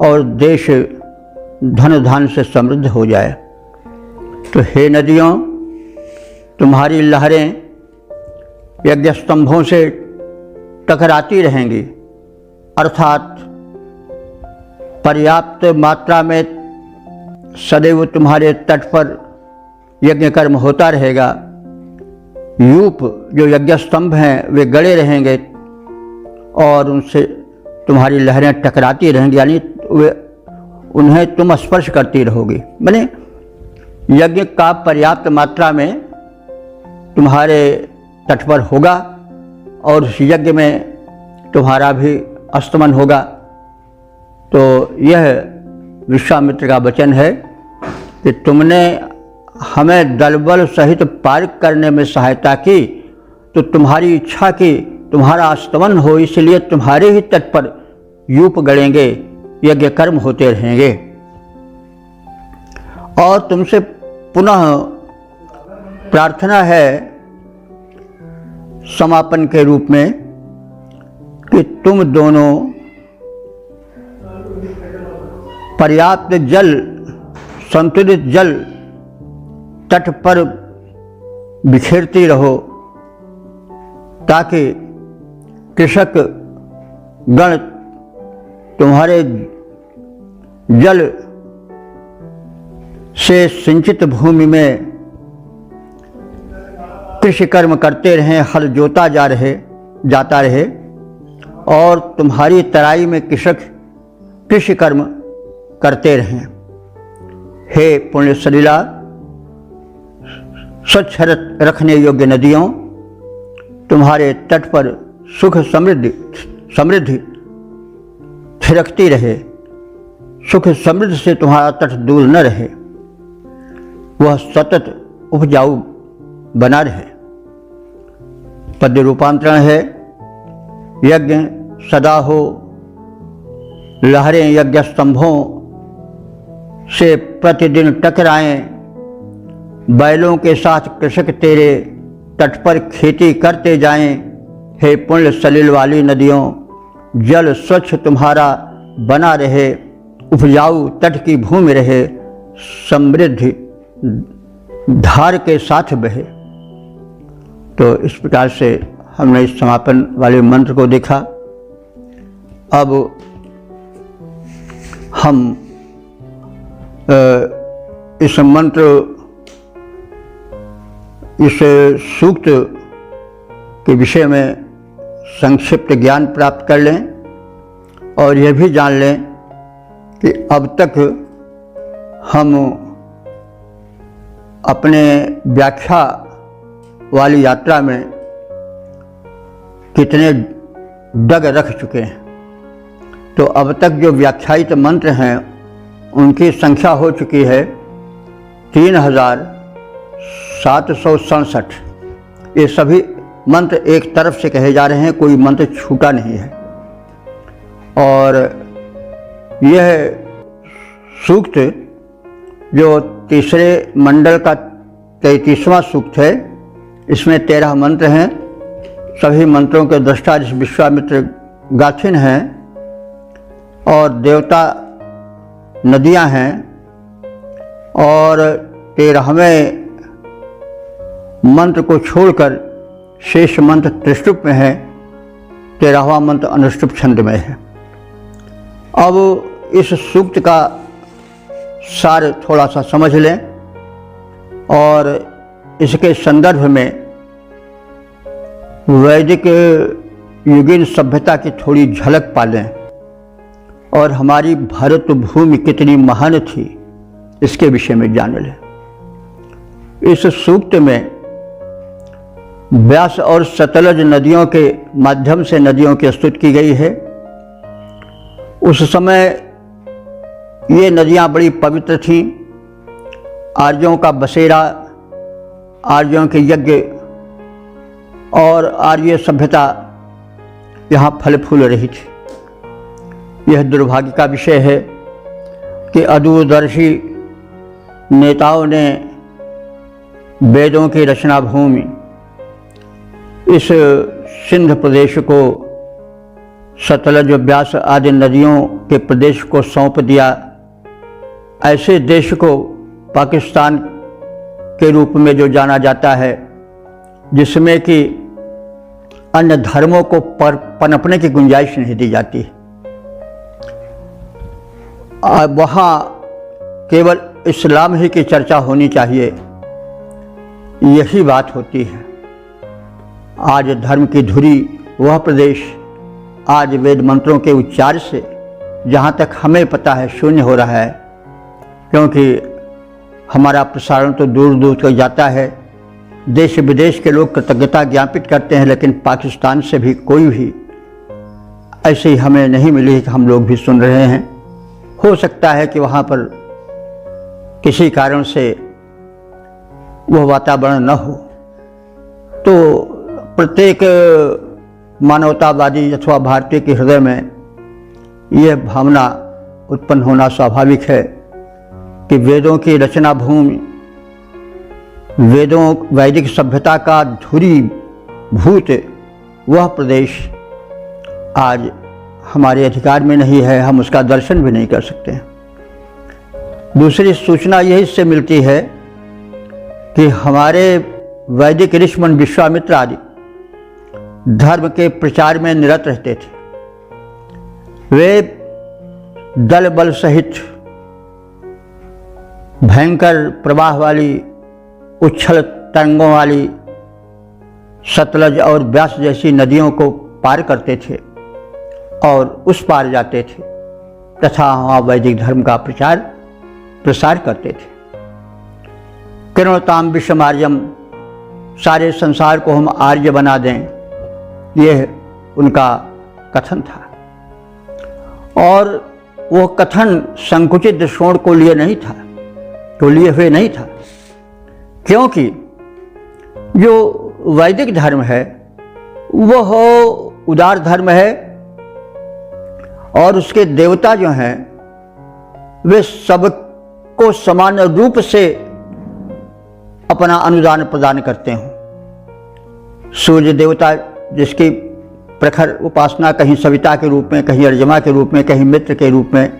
और देश धन धान से समृद्ध हो जाए। तो हे नदियों, तुम्हारी लहरें यज्ञ स्तंभों से टकराती रहेंगी, अर्थात पर्याप्त मात्रा में सदैव तुम्हारे तट पर यज्ञ कर्म होता रहेगा। यूप जो यज्ञ स्तंभ हैं वे गड़े रहेंगे और उनसे तुम्हारी लहरें टकराती रहेंगी, यानी वे उन्हें तुम स्पर्श करती रहोगी। माने यज्ञ का पर्याप्त मात्रा में तुम्हारे तट पर होगा और उस यज्ञ में तुम्हारा भी अस्तमन होगा। तो यह विश्वामित्र का वचन है कि तुमने हमें दलबल सहित पार करने में सहायता की, तो तुम्हारी इच्छा की तुम्हारा अस्तमन हो, इसलिए तुम्हारे ही तट पर यूप गड़ेंगे, यज्ञ कर्म होते रहेंगे। और तुमसे पुनः प्रार्थना है समापन के रूप में कि तुम दोनों पर्याप्त जल, संतुलित जल तट पर बिखेरती रहो, ताकि कृषक गण तुम्हारे जल से सिंचित भूमि में कृषि कर्म करते रहें, हल जोता जाता रहे और तुम्हारी तराई में कृषक कृषि कर्म करते रहें। हे पुण्य सलीला, स्वच्छ रखने योग्य नदियों, तुम्हारे तट पर सुख समृद्धि थिरकती रहे, सुख समृद्धि से तुम्हारा तट दूर न रहे, वह सतत उपजाऊ बना रहे। पद्य रूपांतरण है, यज्ञ सदा हो, लहरें यज्ञ स्तंभों से प्रतिदिन टकराएं, बैलों के साथ कृषक तेरे तट पर खेती करते जाएं। हे पुण्य सलिल वाली नदियों, जल स्वच्छ तुम्हारा बना रहे, उपजाऊ तट की भूमि रहे, समृद्धि धार के साथ बहे। तो इस प्रकार से हमने इस समापन वाले मंत्र को देखा। अब हम इस मंत्र, इस सूक्त के विषय में संक्षिप्त ज्ञान प्राप्त कर लें और यह भी जान लें कि अब तक हम अपने व्याख्या वाली यात्रा में कितने डग रख चुके हैं। तो अब तक जो व्याख्यायित मंत्र हैं उनकी संख्या हो चुकी है 3767। ये सभी मंत्र एक तरफ से कहे जा रहे हैं, कोई मंत्र छूटा नहीं है। और यह सूक्त जो तीसरे मंडल का 33वां सूक्त है, इसमें 13 मंत्र हैं। सभी मंत्रों के दृष्टा ऋषि विश्वामित्र गाथिन हैं और देवता नदियां हैं। और 13वें मंत्र को छोड़कर शेष मंत्र त्रिष्टुप में है, 13वां मंत्र अनुष्टुप छंद में है। अब इस सूक्त का सार थोड़ा सा समझ लें और इसके संदर्भ में वैदिक युगीन सभ्यता की थोड़ी झलक पा लें और हमारी भारत भूमि कितनी महान थी इसके विषय में जान लें। इस सूक्त में व्यास और सतलज नदियों के माध्यम से नदियों की स्तुति की गई है। उस समय ये नदियां बड़ी पवित्र थीं। आर्यों का बसेरा, आर्यों के यज्ञ और आर्य सभ्यता यहाँ फल फूल रही थी। यह दुर्भाग्य का विषय है कि अदूरदर्शी नेताओं ने वेदों की रचना भूमि इस सिंध प्रदेश को सतलज व्यास आदि नदियों के प्रदेश को सौंप दिया। ऐसे देश को पाकिस्तान के रूप में जो जाना जाता है, जिसमें कि अन्य धर्मों को पनपने की गुंजाइश नहीं दी जाती। वहाँ केवल इस्लाम ही की चर्चा होनी चाहिए, यही बात होती है। आज धर्म की धुरी वह प्रदेश आज वेद मंत्रों के उच्चार से जहाँ तक हमें पता है शून्य हो रहा है, क्योंकि हमारा प्रसारण तो दूर दूर तक जाता है। देश विदेश के लोग कृतज्ञता ज्ञापित करते हैं, लेकिन पाकिस्तान से भी कोई भी ऐसे ही हमें नहीं मिली कि हम लोग भी सुन रहे हैं। हो सकता है कि वहाँ पर किसी कारण से वह वातावरण न हो। तो प्रत्येक मानवतावादी अथवा भारतीय के हृदय में यह भावना उत्पन्न होना स्वाभाविक है कि वेदों की रचना भूमि, वेदों वैदिक सभ्यता का धुरी भूत वह प्रदेश आज हमारे अधिकार में नहीं है, हम उसका दर्शन भी नहीं कर सकते। दूसरी सूचना यही से मिलती है कि हमारे वैदिक ऋषिमुनि विश्वामित्र आदि धर्म के प्रचार में निरत रहते थे। वे दल बल सहित भयंकर प्रवाह वाली, उच्छल तरंगों वाली सतलज और व्यास जैसी नदियों को पार करते थे और उस पार जाते थे तथा वहाँ वैदिक धर्म का प्रसार करते थे। कृणोताम विश्वमार्यम, सारे संसार को हम आर्य बना दें, यह उनका कथन था। और वो कथन संकुचित दृष्टिकोण को लिए नहीं था, तो लिए हुए नहीं था, क्योंकि जो वैदिक धर्म है वह उदार धर्म है और उसके देवता जो हैं वे सबको समान रूप से अपना अनुदान प्रदान करते हैं। सूर्य देवता जिसकी प्रखर उपासना कहीं सविता के रूप में, कहीं अर्जमा के रूप में, कहीं मित्र के रूप में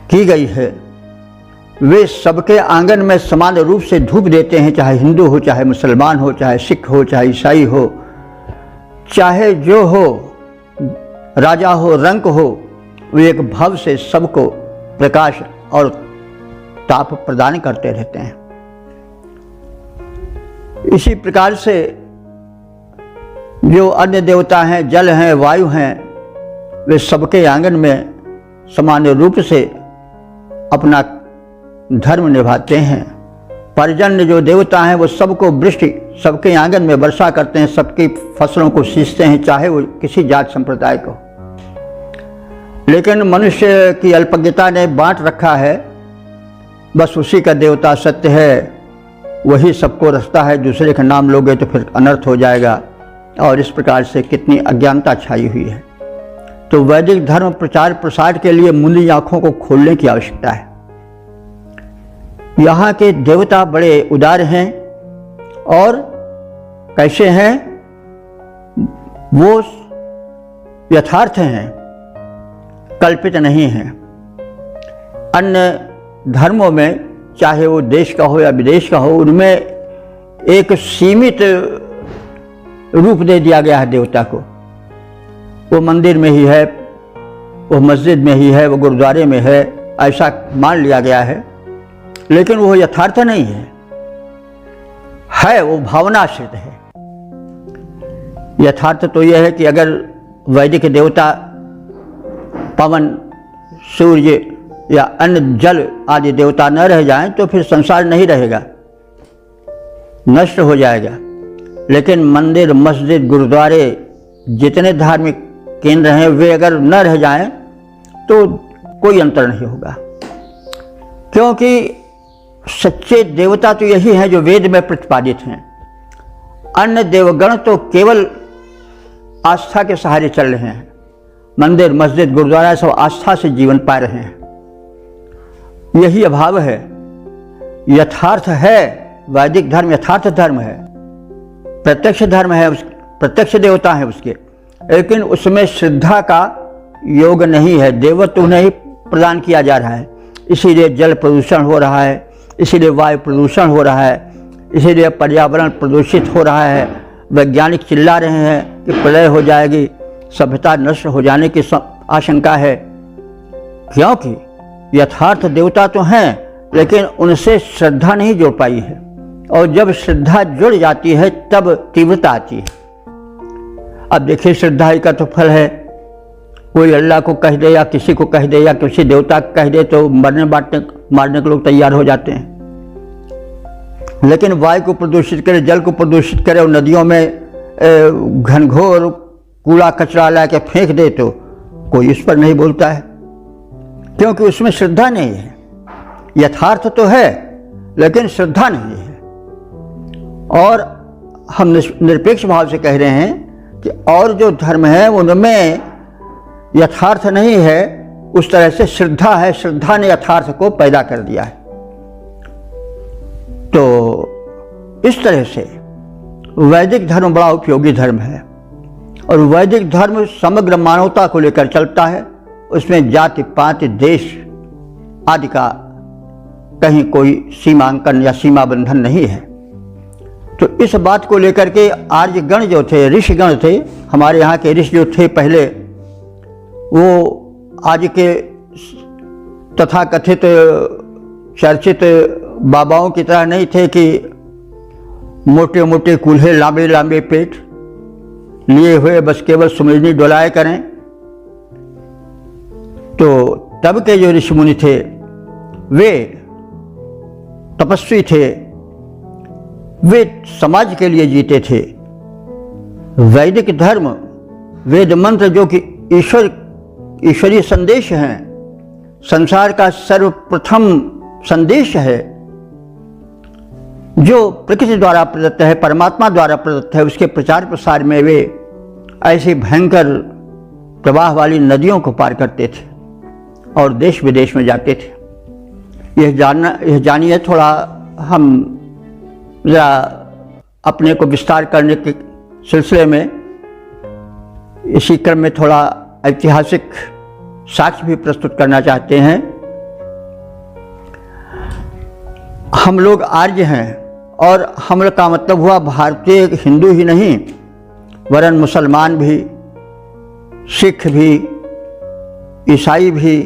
की गई है, वे सबके आंगन में समान रूप से धूप देते हैं, चाहे हिंदू हो, चाहे मुसलमान हो, चाहे सिख हो, चाहे ईसाई हो, चाहे जो हो, राजा हो, रंक हो, वे एक भाव से सबको प्रकाश और ताप प्रदान करते रहते हैं। इसी प्रकार से जो अन्य देवता हैं, जल हैं, वायु हैं, वे सबके आंगन में सामान्य रूप से अपना धर्म निभाते हैं। पर्जन्य जो देवता हैं वो सबको वृष्टि, सबके आंगन में वर्षा करते हैं, सबकी फसलों को सींचते हैं, चाहे वो किसी जात संप्रदाय को। लेकिन मनुष्य की अल्पज्ञता ने बांट रखा है, बस उसी का देवता सत्य है, वही सबको रचता है, दूसरे का नाम लोगे तो फिर अनर्थ हो जाएगा। और इस प्रकार से कितनी अज्ञानता छाई हुई है। तो वैदिक धर्म प्रचार प्रसार के लिए मुनि आंखों को खोलने की आवश्यकता है। यहाँ के देवता बड़े उदार हैं और कैसे हैं, वो यथार्थ हैं, कल्पित नहीं हैं। अन्य धर्मों में, चाहे वो देश का हो या विदेश का हो, उनमें एक सीमित रूप दे दिया गया है देवता को। वो मंदिर में ही है, वो मस्जिद में ही है, वो गुरुद्वारे में है, ऐसा मान लिया गया है। लेकिन वो यथार्थ नहीं है, वो भावनाश्रित है। यथार्थ तो यह है कि अगर वैदिक देवता पवन, सूर्य या अन्य जल आदि देवता न रह जाएं तो फिर संसार नहीं रहेगा, नष्ट हो जाएगा। लेकिन मंदिर, मस्जिद, गुरुद्वारे, जितने धार्मिक केंद्र हैं, वे अगर न रह जाएं तो कोई अंतर नहीं होगा। क्योंकि सच्चे देवता तो यही हैं जो वेद में प्रतिपादित हैं। अन्य देवगण तो केवल आस्था के सहारे चल रहे हैं। मंदिर, मस्जिद, गुरुद्वारा सब आस्था से जीवन पा रहे हैं। यही अभाव है। यथार्थ है, वैदिक धर्म यथार्थ धर्म है, प्रत्यक्ष धर्म है, प्रत्यक्ष देवता है उसके, लेकिन उसमें श्रद्धा का योग नहीं है, देवत्व नहीं प्रदान किया जा रहा है। इसीलिए जल प्रदूषण हो रहा है, इसीलिए वायु प्रदूषण हो रहा है, इसीलिए पर्यावरण प्रदूषित हो रहा है। वैज्ञानिक चिल्ला रहे हैं कि प्रलय हो जाएगी, सभ्यता नष्ट हो जाने की आशंका है, क्योंकि यथार्थ देवता तो हैं लेकिन उनसे श्रद्धा नहीं जुड़ पाई है। और जब श्रद्धा जुड़ जाती है तब तीव्रता आती है। अब देखिए, श्रद्धा ही का तो फल है। कोई अल्लाह को कह दे या किसी को कह दे या किसी देवता को कह दे तो मारने के लोग तैयार हो जाते हैं। लेकिन वायु को प्रदूषित करे, जल को प्रदूषित करे और नदियों में घनघोर कूड़ा कचरा ला के फेंक दे तो कोई इस पर नहीं बोलता है, क्योंकि उसमें श्रद्धा नहीं है। यथार्थ तो है लेकिन श्रद्धा नहीं है। और हम निरपेक्ष भाव से कह रहे हैं कि और जो धर्म है उनमें यथार्थ नहीं है, उस तरह से श्रद्धा है। श्रद्धा ने यथार्थ को पैदा कर दिया है। तो इस तरह से वैदिक धर्म बड़ा उपयोगी धर्म है और वैदिक धर्म समग्र मानवता को लेकर चलता है। उसमें जाति पाति देश आदि का कहीं कोई सीमांकन या सीमा बंधन नहीं है। तो इस बात को लेकर के आर्यगण जो थे, ऋषिगण थे, हमारे यहाँ के ऋषि जो थे पहले, वो आज के तथाकथित चर्चित बाबाओं की तरह नहीं थे कि मोटे मोटे कूल्हे, लांबे लांबे पेट लिए हुए बस केवल सुमेजनी डोलाए करें। तो तब के जो ऋषि मुनि थे वे तपस्वी थे, वे समाज के लिए जीते थे। वैदिक धर्म, वेद मंत्र जो कि ईश्वरीय संदेश हैं, संसार का सर्वप्रथम संदेश है, जो प्रकृति द्वारा प्रदत्त है, परमात्मा द्वारा प्रदत्त है, उसके प्रचार प्रसार में वे ऐसी भयंकर प्रवाह वाली नदियों को पार करते थे और देश विदेश में जाते थे। यह जानिए थोड़ा हम ज़रा अपने को विस्तार करने के सिलसिले में इसी क्रम में थोड़ा ऐतिहासिक साक्ष्य भी प्रस्तुत करना चाहते हैं। हम लोग आर्य हैं और हम लोग का मतलब हुआ भारतीय हिंदू ही नहीं वरन मुसलमान भी, सिख भी, ईसाई भी,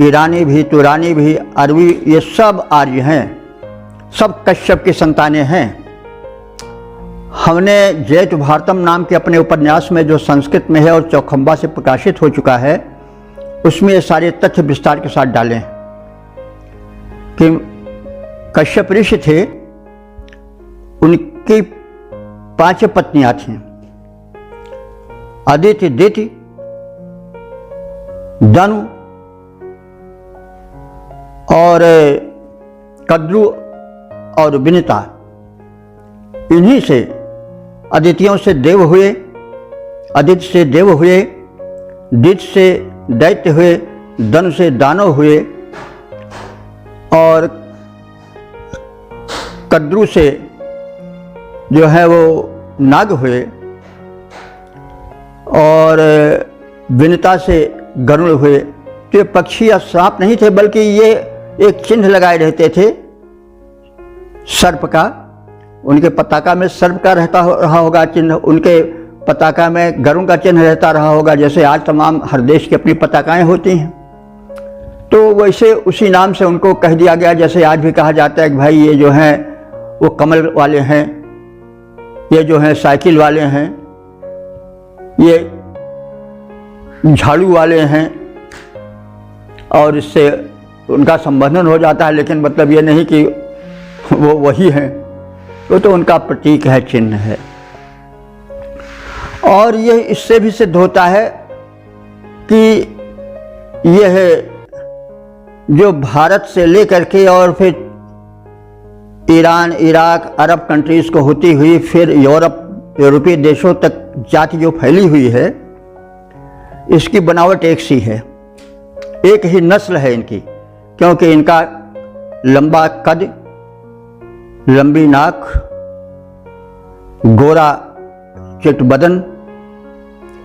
ईरानी भी, तुरानी भी, अरबी, ये सब आर्य हैं, सब कश्यप की संतानें हैं। हमने जैत भारतम नाम के अपने उपन्यास में जो संस्कृत में है और चौखंबा से प्रकाशित हो चुका है उसमें ये सारे तथ्य विस्तार के साथ डालें कि कश्यप ऋषि थे, उनकी 5 पत्नियां थीं, अदिति, दिति, दनु और कद्रु और विनिता। इन्हीं से अदितियों से देव हुए, अदिति से देव हुए, दित से दैत्य हुए, दनु से दानव हुए और कद्रु से जो है वो नाग हुए और विनिता से गरुड़ हुए। तो ये पक्षी या सांप नहीं थे बल्कि ये एक चिन्ह लगाए रहते थे सर्प का। उनके पताका में सर्प का रहा होगा चिन्ह, उनके पताका में गरुड़ का चिन्ह रहता रहा होगा, जैसे आज तमाम हर देश की अपनी पताकाएं होती हैं। तो वैसे उसी नाम से उनको कह दिया गया, जैसे आज भी कहा जाता है कि भाई ये जो हैं वो कमल वाले हैं, ये जो हैं साइकिल वाले हैं, ये झाड़ू वाले हैं, और इससे उनका संबंधन हो जाता है, लेकिन मतलब ये नहीं कि वो वही हैं, वो तो उनका प्रतीक है, चिन्ह है। और ये इससे भी सिद्ध होता है कि यह जो भारत से लेकर के और फिर ईरान, इराक, अरब कंट्रीज़ को होती हुई फिर यूरोपीय देशों तक जाति जो फैली हुई है, इसकी बनावट एक सी है, एक ही नस्ल है इनकी, क्योंकि इनका लंबा कद, लंबी नाक, गोरा चिट बदन,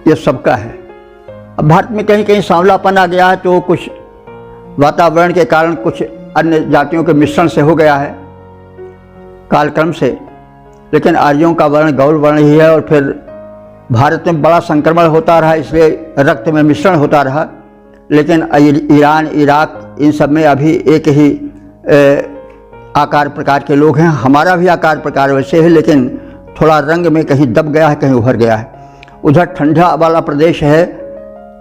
ये सबका है। अब भारत में कहीं कहीं सांवलापन आ गया है तो कुछ वातावरण के कारण कुछ अन्य जातियों के मिश्रण से हो गया है कालक्रम से, लेकिन आर्यों का वर्ण गौर वर्ण ही है। और फिर भारत में बड़ा संक्रमण होता रहा, इसलिए रक्त में मिश्रण होता रहा, लेकिन ईरान, इराक, इन सब में अभी एक ही आकार प्रकार के लोग हैं। हमारा भी आकार प्रकार वैसे है, लेकिन थोड़ा रंग में कहीं दब गया है, कहीं उभर गया है। उधर ठंडा वाला प्रदेश है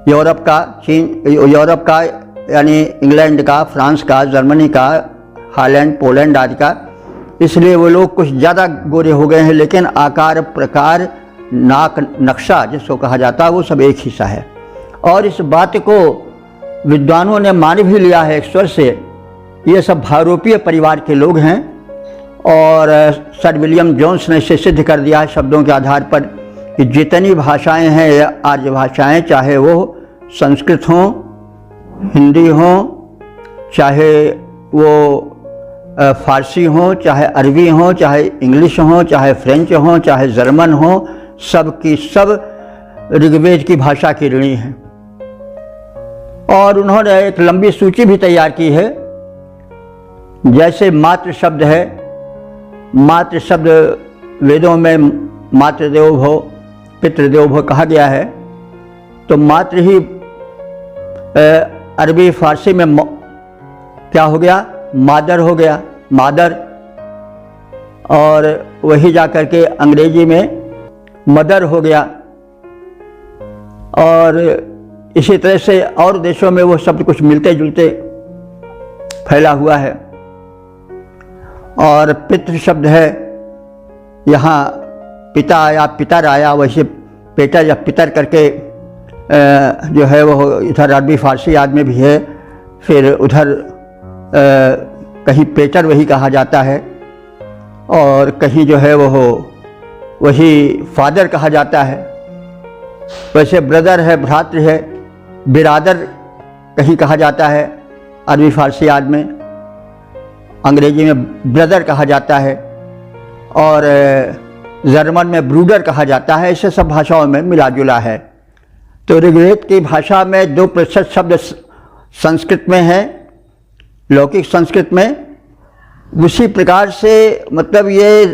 यूरोप का, चीन, यूरोप का यानी इंग्लैंड का, फ्रांस का, जर्मनी का, हॉलैंड, पोलैंड आदि का, इसलिए वो लोग कुछ ज़्यादा गोरे हो गए हैं, लेकिन आकार प्रकार, नाक, नक्शा जिसको कहा जाता है, वो सब एक हिस्सा है। और इस बात को विद्वानों ने मान भी लिया है एक स्वर से, ये सब भारोपीय परिवार के लोग हैं। और सर विलियम जोन्स ने इसे सिद्ध कर दिया है शब्दों के आधार पर कि जितनी भाषाएं हैं या आर्य भाषाएं, चाहे वो संस्कृत हों, हिंदी हों, चाहे वो फारसी हों, चाहे अरबी हों, चाहे इंग्लिश हों, चाहे फ्रेंच हों, चाहे जर्मन हों, सब की सब ऋग्वेद की भाषा की ऋणी हैं। और उन्होंने एक लंबी सूची भी तैयार की है। जैसे मातृ शब्द है, मातृ शब्द वेदों में मातृदेवो भव, पितृदेवो भव कहा गया है, तो मातृ ही अरबी फारसी में क्या हो गया, मादर हो गया, मादर, और वही जाकर के अंग्रेजी में मदर हो गया। और इसी तरह से और देशों में वो शब्द कुछ मिलते जुलते फैला हुआ है। और पितृ शब्द है, यहाँ पिता आया, पितर आया, वैसे पेटर या पितर करके जो है वो इधर अरबी फारसी आदि में भी है। फिर उधर कहीं पेटर वही कहा जाता है, और कहीं जो है वो वही फादर कहा जाता है। वैसे ब्रदर है, भ्रातृ है, बिरादर कहीं कहा जाता है, अरबी फारसी आदि में, अंग्रेजी में ब्रदर कहा जाता है, और जर्मन में ब्रूडर कहा जाता है। ऐसे सब भाषाओं में मिला जुला है। तो ऋग्वेद की भाषा में 2% शब्द संस्कृत में है, लौकिक संस्कृत में। उसी प्रकार से मतलब ये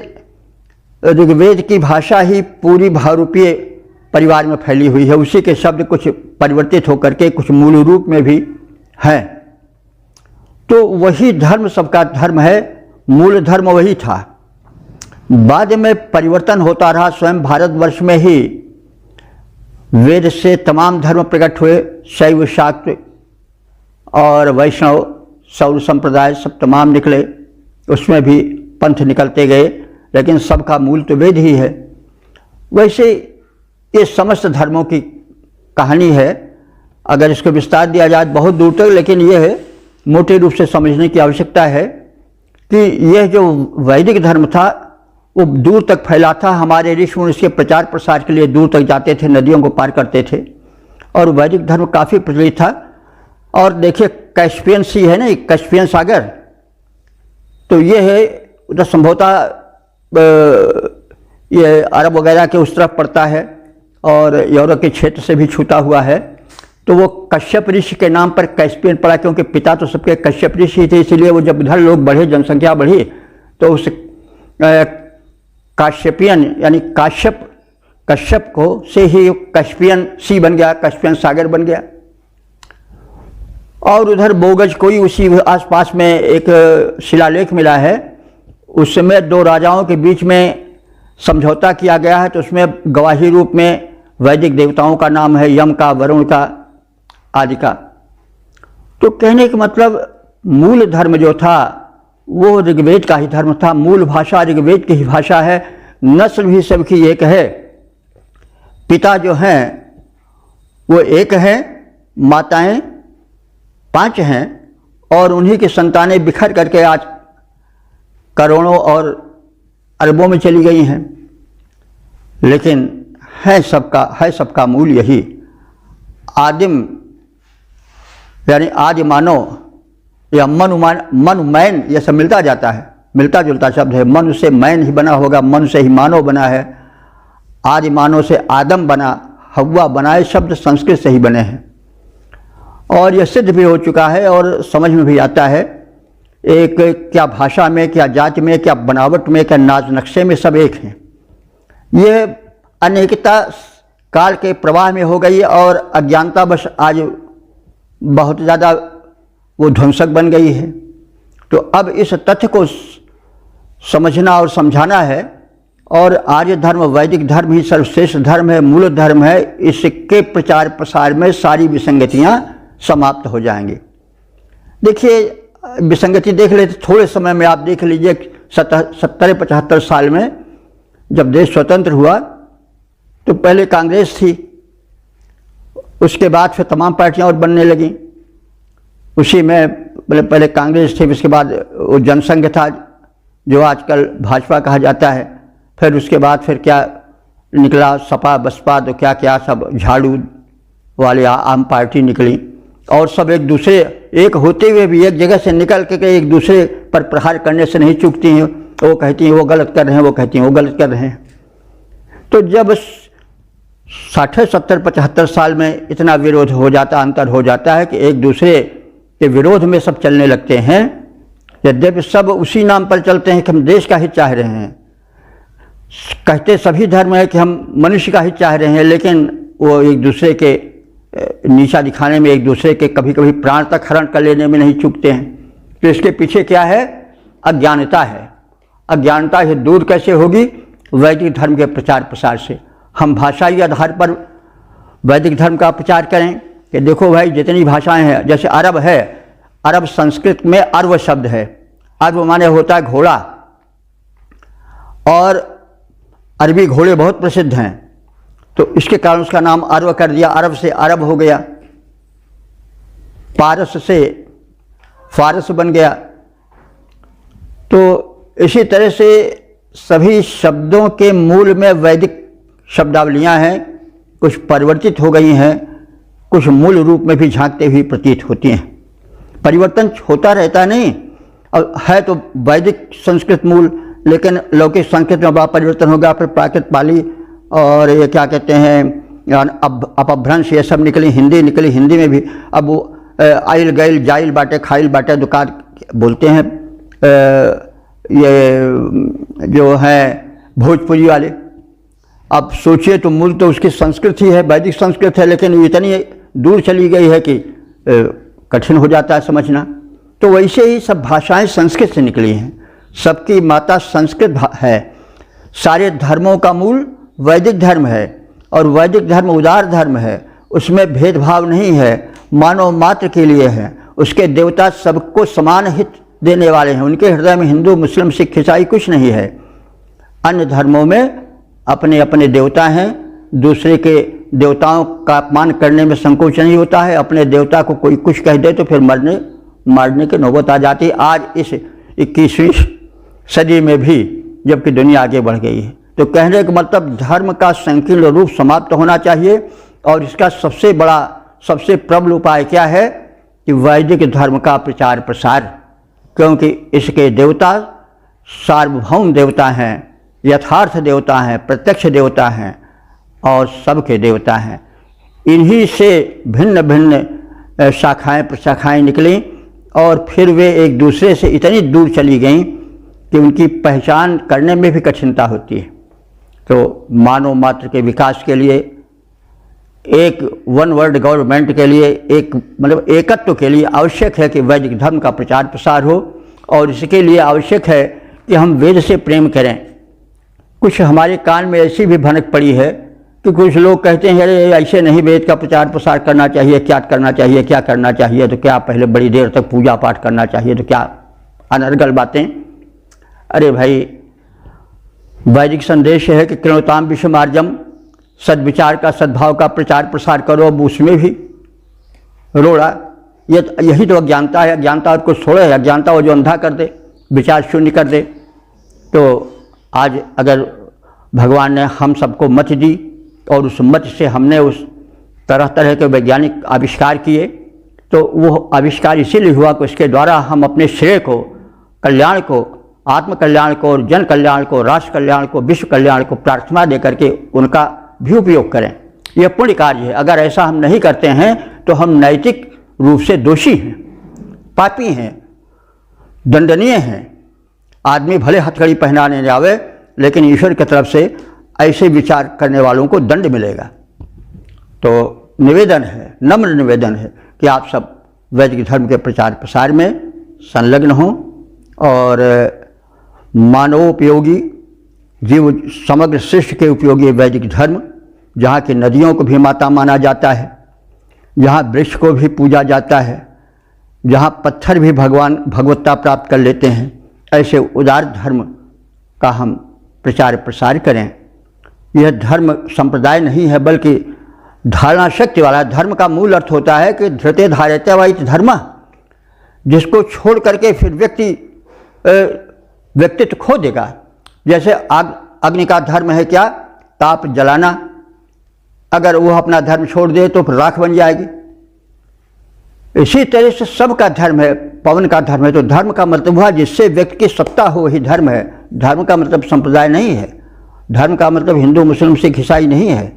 ऋग्वेद की भाषा ही पूरी बहुरूपीय परिवार में फैली हुई है। उसी के शब्द कुछ परिवर्तित होकर के कुछ मूल रूप में भी हैं। तो वही धर्म सबका धर्म है, मूल धर्म वही था। बाद में परिवर्तन होता रहा। स्वयं भारतवर्ष में ही वेद से तमाम धर्म प्रकट हुए, शैव, शाक्त और वैष्णव, सौर संप्रदाय सब तमाम निकले। उसमें भी पंथ निकलते गए, लेकिन सबका मूल तो वेद ही है। वैसे ये समस्त धर्मों की कहानी है। अगर इसको विस्तार दिया जाए बहुत दूर तक, लेकिन यह है मोटे रूप से समझने की आवश्यकता है कि यह जो वैदिक धर्म था वो दूर तक फैला था। हमारे ऋषि मुनि इसके प्रचार प्रसार के लिए दूर तक जाते थे, नदियों को पार करते थे, और वैदिक धर्म काफ़ी प्रचलित था। और देखिए कैस्पियन सी है ना, कैस्पियन सागर, तो ये है उधर संभवतः ये अरब वगैरह के उस तरफ पड़ता है और यूरोप के क्षेत्र से भी छूटा हुआ है। तो वो कश्यप ऋषि के नाम पर कैस्पियन पड़ा, क्योंकि पिता तो सबके कश्यप ऋषि थे। इसलिए वो जब उधर लोग बढ़े, जनसंख्या बढ़ी, तो उस काश्यपियन यानी कश्यप को से ही कैस्पियन सी बन गया, कैस्पियन सागर बन गया। और उधर बोगज कोई उसी आसपास में एक शिलालेख मिला है। उस समय 2 राजाओं के बीच में समझौता किया गया है। तो उसमें गवाही रूप में वैदिक देवताओं का नाम है, यम का, वरुण का, आदि का। तो कहने का मतलब मूल धर्म जो था वो ऋग्वेद का ही धर्म था। मूल भाषा ऋग्वेद की ही भाषा है। नस्ल भी सबकी एक है। पिता जो हैं वो एक हैं, माताएं 5 हैं, और उन्हीं की संतानें बिखर करके आज करोड़ों और अरबों में चली गई हैं। लेकिन है सबका मूल यही। आदिम यानी आदि मानव या मनुमैन, यह सब मिलता जाता है, मिलता जुलता शब्द है। मनु से मैन ही बना होगा, मनु से ही मानव बना है। आदि मानव से आदम बना, हव्वा बनाए शब्द संस्कृत से ही बने हैं। और यह सिद्ध भी हो चुका है और समझ में भी आता है। एक क्या भाषा में, क्या जाति में, क्या बनावट में, क्या नाज नक्शे में, सब एक हैं। यह अनेकता काल के प्रवाह में हो गई और अज्ञानतावश आज बहुत ज़्यादा वो ध्वंसक बन गई है। तो अब इस तथ्य को समझना और समझाना है। और आर्य धर्म, वैदिक धर्म ही सर्वश्रेष्ठ धर्म है, मूल धर्म है। इसके प्रचार प्रसार में सारी विसंगतियाँ समाप्त हो जाएंगी। देखिए विसंगति देख लेते थोड़े समय में, आप देख लीजिए 70-75 साल में जब देश स्वतंत्र हुआ तो पहले कांग्रेस थी, उसके बाद फिर तमाम पार्टियां और बनने लगी। उसी में पहले कांग्रेस थी, उसके बाद वो जनसंघ था जो आजकल भाजपा कहा जाता है। फिर उसके बाद फिर क्या निकला, सपा बसपा, तो क्या क्या सब झाड़ू वाले आम पार्टी निकली। और सब एक दूसरे, एक होते हुए भी एक जगह से निकल के एक दूसरे पर प्रहार करने से नहीं चूकती हैं। वो कहती हैं वो गलत कर रहे हैं, वो कहती हैं वो गलत कर रहे हैं। तो जब 60, 70, 75 साल में इतना विरोध हो जाता, अंतर हो जाता है कि एक दूसरे के विरोध में सब चलने लगते हैं। यद्यपि सब उसी नाम पर चलते हैं कि हम देश का हित चाह रहे हैं, कहते सभी धर्म है कि हम मनुष्य का हित चाह रहे हैं, लेकिन वो एक दूसरे के नीचा दिखाने में, एक दूसरे के कभी कभी प्राण तक हरण कर लेने में नहीं चूकते हैं। तो इसके पीछे क्या है? अज्ञानता है। अज्ञानता ये दूर कैसे होगी? वैदिक धर्म के प्रचार प्रसार से। हम भाषाई आधार पर वैदिक धर्म का प्रचार करें कि देखो भाई जितनी भाषाएं हैं, जैसे अरब है, अरब संस्कृत में अर्व शब्द है। अर्व माने होता है घोड़ा, और अरबी घोड़े बहुत प्रसिद्ध हैं, तो इसके कारण उसका नाम अर्व कर दिया। अरब से अरब हो गया, पारस से फारस बन गया। तो इसी तरह से सभी शब्दों के मूल में वैदिक शब्दावलियां हैं कुछ परिवर्तित हो गई हैं, कुछ मूल रूप में भी झांकते हुए प्रतीत होती हैं। परिवर्तन होता रहता नहीं, और है तो वैदिक संस्कृत मूल, लेकिन लौकिक संस्कृत में बड़ा परिवर्तन हो गया, फिर प्राकृत पाली और ये क्या कहते हैं अब अपभ्रंश ये सब निकली, हिंदी निकली, हिंदी में भी अब वो आइल गैल जाइल बाटे खाइल बाटे दुकान बोलते हैं ये जो है भोजपुरी वाले। अब सोचिए तो मूल तो उसकी संस्कृत ही है, वैदिक संस्कृत है, लेकिन वो इतनी दूर चली गई है कि कठिन हो जाता है समझना। तो वैसे ही सब भाषाएं संस्कृत से निकली हैं, सबकी माता संस्कृत है। सारे धर्मों का मूल वैदिक धर्म है, और वैदिक धर्म उदार धर्म है, उसमें भेदभाव नहीं है, मानव मात्र के लिए है। उसके देवता सबको समान हित देने वाले हैं, उनके हृदय में हिंदू मुस्लिम सिख ईसाई कुछ नहीं है। अन्य धर्मों में अपने अपने देवता हैं, दूसरे के देवताओं का अपमान करने में संकोच नहीं होता है। अपने देवता को कोई कुछ कह दे तो फिर मारने की नौबत आ जाती है। आज इस 21वीं सदी में भी, जबकि दुनिया आगे बढ़ गई है। तो कहने का मतलब धर्म का संकीर्ण रूप समाप्त होना चाहिए, और इसका सबसे बड़ा सबसे प्रबल उपाय क्या है कि वैदिक धर्म का प्रचार प्रसार, क्योंकि इसके देवता सार्वभौम देवता हैं, यथार्थ देवता हैं, प्रत्यक्ष देवता हैं और सबके देवता हैं। इन्हीं से भिन्न भिन्न शाखाएं प्रशाखाएं निकली, और फिर वे एक दूसरे से इतनी दूर चली गईं कि उनकी पहचान करने में भी कठिनता होती है। तो मानव मात्र के विकास के लिए, एक वन वर्ल्ड गवर्नमेंट के लिए, एक मतलब एकत्व के लिए आवश्यक है कि वैदिक धर्म का प्रचार प्रसार हो, और इसके लिए आवश्यक है कि हम वेद से प्रेम करें। कुछ हमारे कान में ऐसी भी भनक पड़ी है कि कुछ लोग कहते हैं अरे ऐसे नहीं वेद का प्रचार प्रसार करना चाहिए, क्या करना चाहिए, क्या करना चाहिए, तो क्या पहले बड़ी देर तक पूजा पाठ करना चाहिए, तो क्या अनर्गल बातें। अरे भाई, वैदिक संदेश है कि कृणोताम विषमार्जम, सद्विचार का सद्भाव का प्रचार प्रसार करो। अब उसमें भी रोड़ा, यही तो अज्ञानता है। अज्ञानता और कुछ छोड़े, अज्ञानता वो जो अंधा कर दे, विचार शून्य कर दे। तो आज अगर भगवान ने हम सबको मत दी, और उस मत से हमने उस तरह तरह के वैज्ञानिक आविष्कार किए, तो वो आविष्कार इसीलिए हुआ कि उसके द्वारा हम अपने श्रेय को, कल्याण को, आत्म कल्याण को, और जन कल्याण को, राष्ट्र कल्याण को, विश्व कल्याण को प्रार्थना दे करके उनका भी उपयोग करें। यह पुण्य कार्य है। अगर ऐसा हम नहीं करते हैं तो हम नैतिक रूप से दोषी हैं, पापी हैं, दंडनीय हैं। आदमी भले हथकड़ी पहनाने जावे, लेकिन ईश्वर की तरफ से ऐसे विचार करने वालों को दंड मिलेगा। तो निवेदन है, नम्र निवेदन है कि आप सब वैदिक धर्म के प्रचार प्रसार में संलग्न हों, और मानवोपयोगी, जीव समग्र सृष्टि के उपयोगी वैदिक धर्म, जहाँ की नदियों को भी माता माना जाता है, जहाँ वृक्ष को भी पूजा जाता है, जहाँ पत्थर भी भगवत्ता प्राप्त कर लेते हैं, ऐसे उदार धर्म का हम प्रचार प्रसार करें। यह धर्म संप्रदाय नहीं है, बल्कि धारणा शक्ति वाला। धर्म का मूल अर्थ होता है कि धृते धार्यते वा इति धर्म, जिसको छोड़ करके फिर व्यक्तित्व खो देगा। जैसे अग्नि का धर्म है क्या? ताप जलाना। अगर वो अपना धर्म छोड़ दे तो फिर राख बन जाएगी। इसी तरह से सबका धर्म है, पवन का धर्म है। तो धर्म का मतलब हुआ जिससे व्यक्ति की सत्ता हो, वही धर्म है। धर्म का मतलब संप्रदाय नहीं है। धर्म का मतलब हिंदू मुस्लिम सिख ईसाई नहीं है।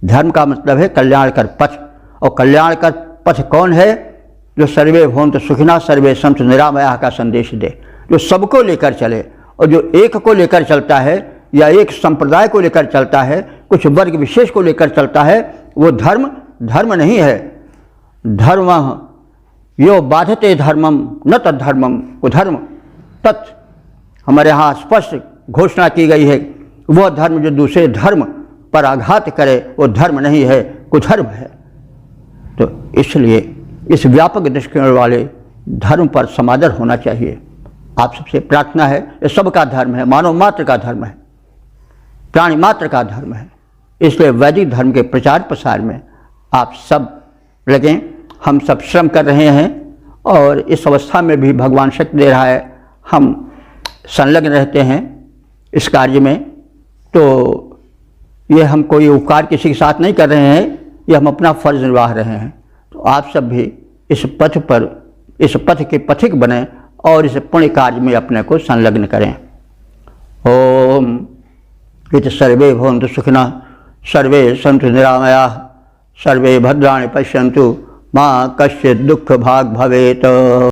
धर्म का मतलब है कल्याणकर पथ। और कल्याणकर पथ कौन है? जो सर्वे भवन्तु सुखिनः सर्वे सन्तु निरामयाः का संदेश दे, जो सबको लेकर चले। और जो एक को लेकर चलता है या एक संप्रदाय को लेकर चलता है, कुछ वर्ग विशेष को लेकर चलता है, वो धर्म नहीं है। धर्म यो बाधते धर्मम न तद्धर्मम, कुधर्म तत् हमारे यहाँ स्पष्ट घोषणा की गई है। वह धर्म जो दूसरे धर्म पर आघात करे वो धर्म नहीं है, कुधर्म है। तो इसलिए इस व्यापक दृष्टिकोण वाले धर्म पर समादर होना चाहिए। आप सबसे प्रार्थना है, ये सबका धर्म है, मानव मात्र का धर्म है, प्राणी मात्र का धर्म है। इसलिए वैदिक धर्म के प्रचार प्रसार में आप सब लगें। हम सब श्रम कर रहे हैं और इस अवस्था में भी भगवान शक्ति दे रहा है, हम संलग्न रहते हैं इस कार्य में। तो ये हम कोई उपकार किसी के साथ नहीं कर रहे हैं, ये हम अपना फर्ज निभा रहे हैं। तो आप सब भी इस पथ के पथिक बने और इस पुण्य कार्य में अपने को संलग्न करें। ओम इत सर्वे भवन्तु सुखिनः, सर्वे सन्तु निरामयाः, सर्वे भद्राणि पश्यन्तु, मा कश्चित् दुःख भाग् भवेत्।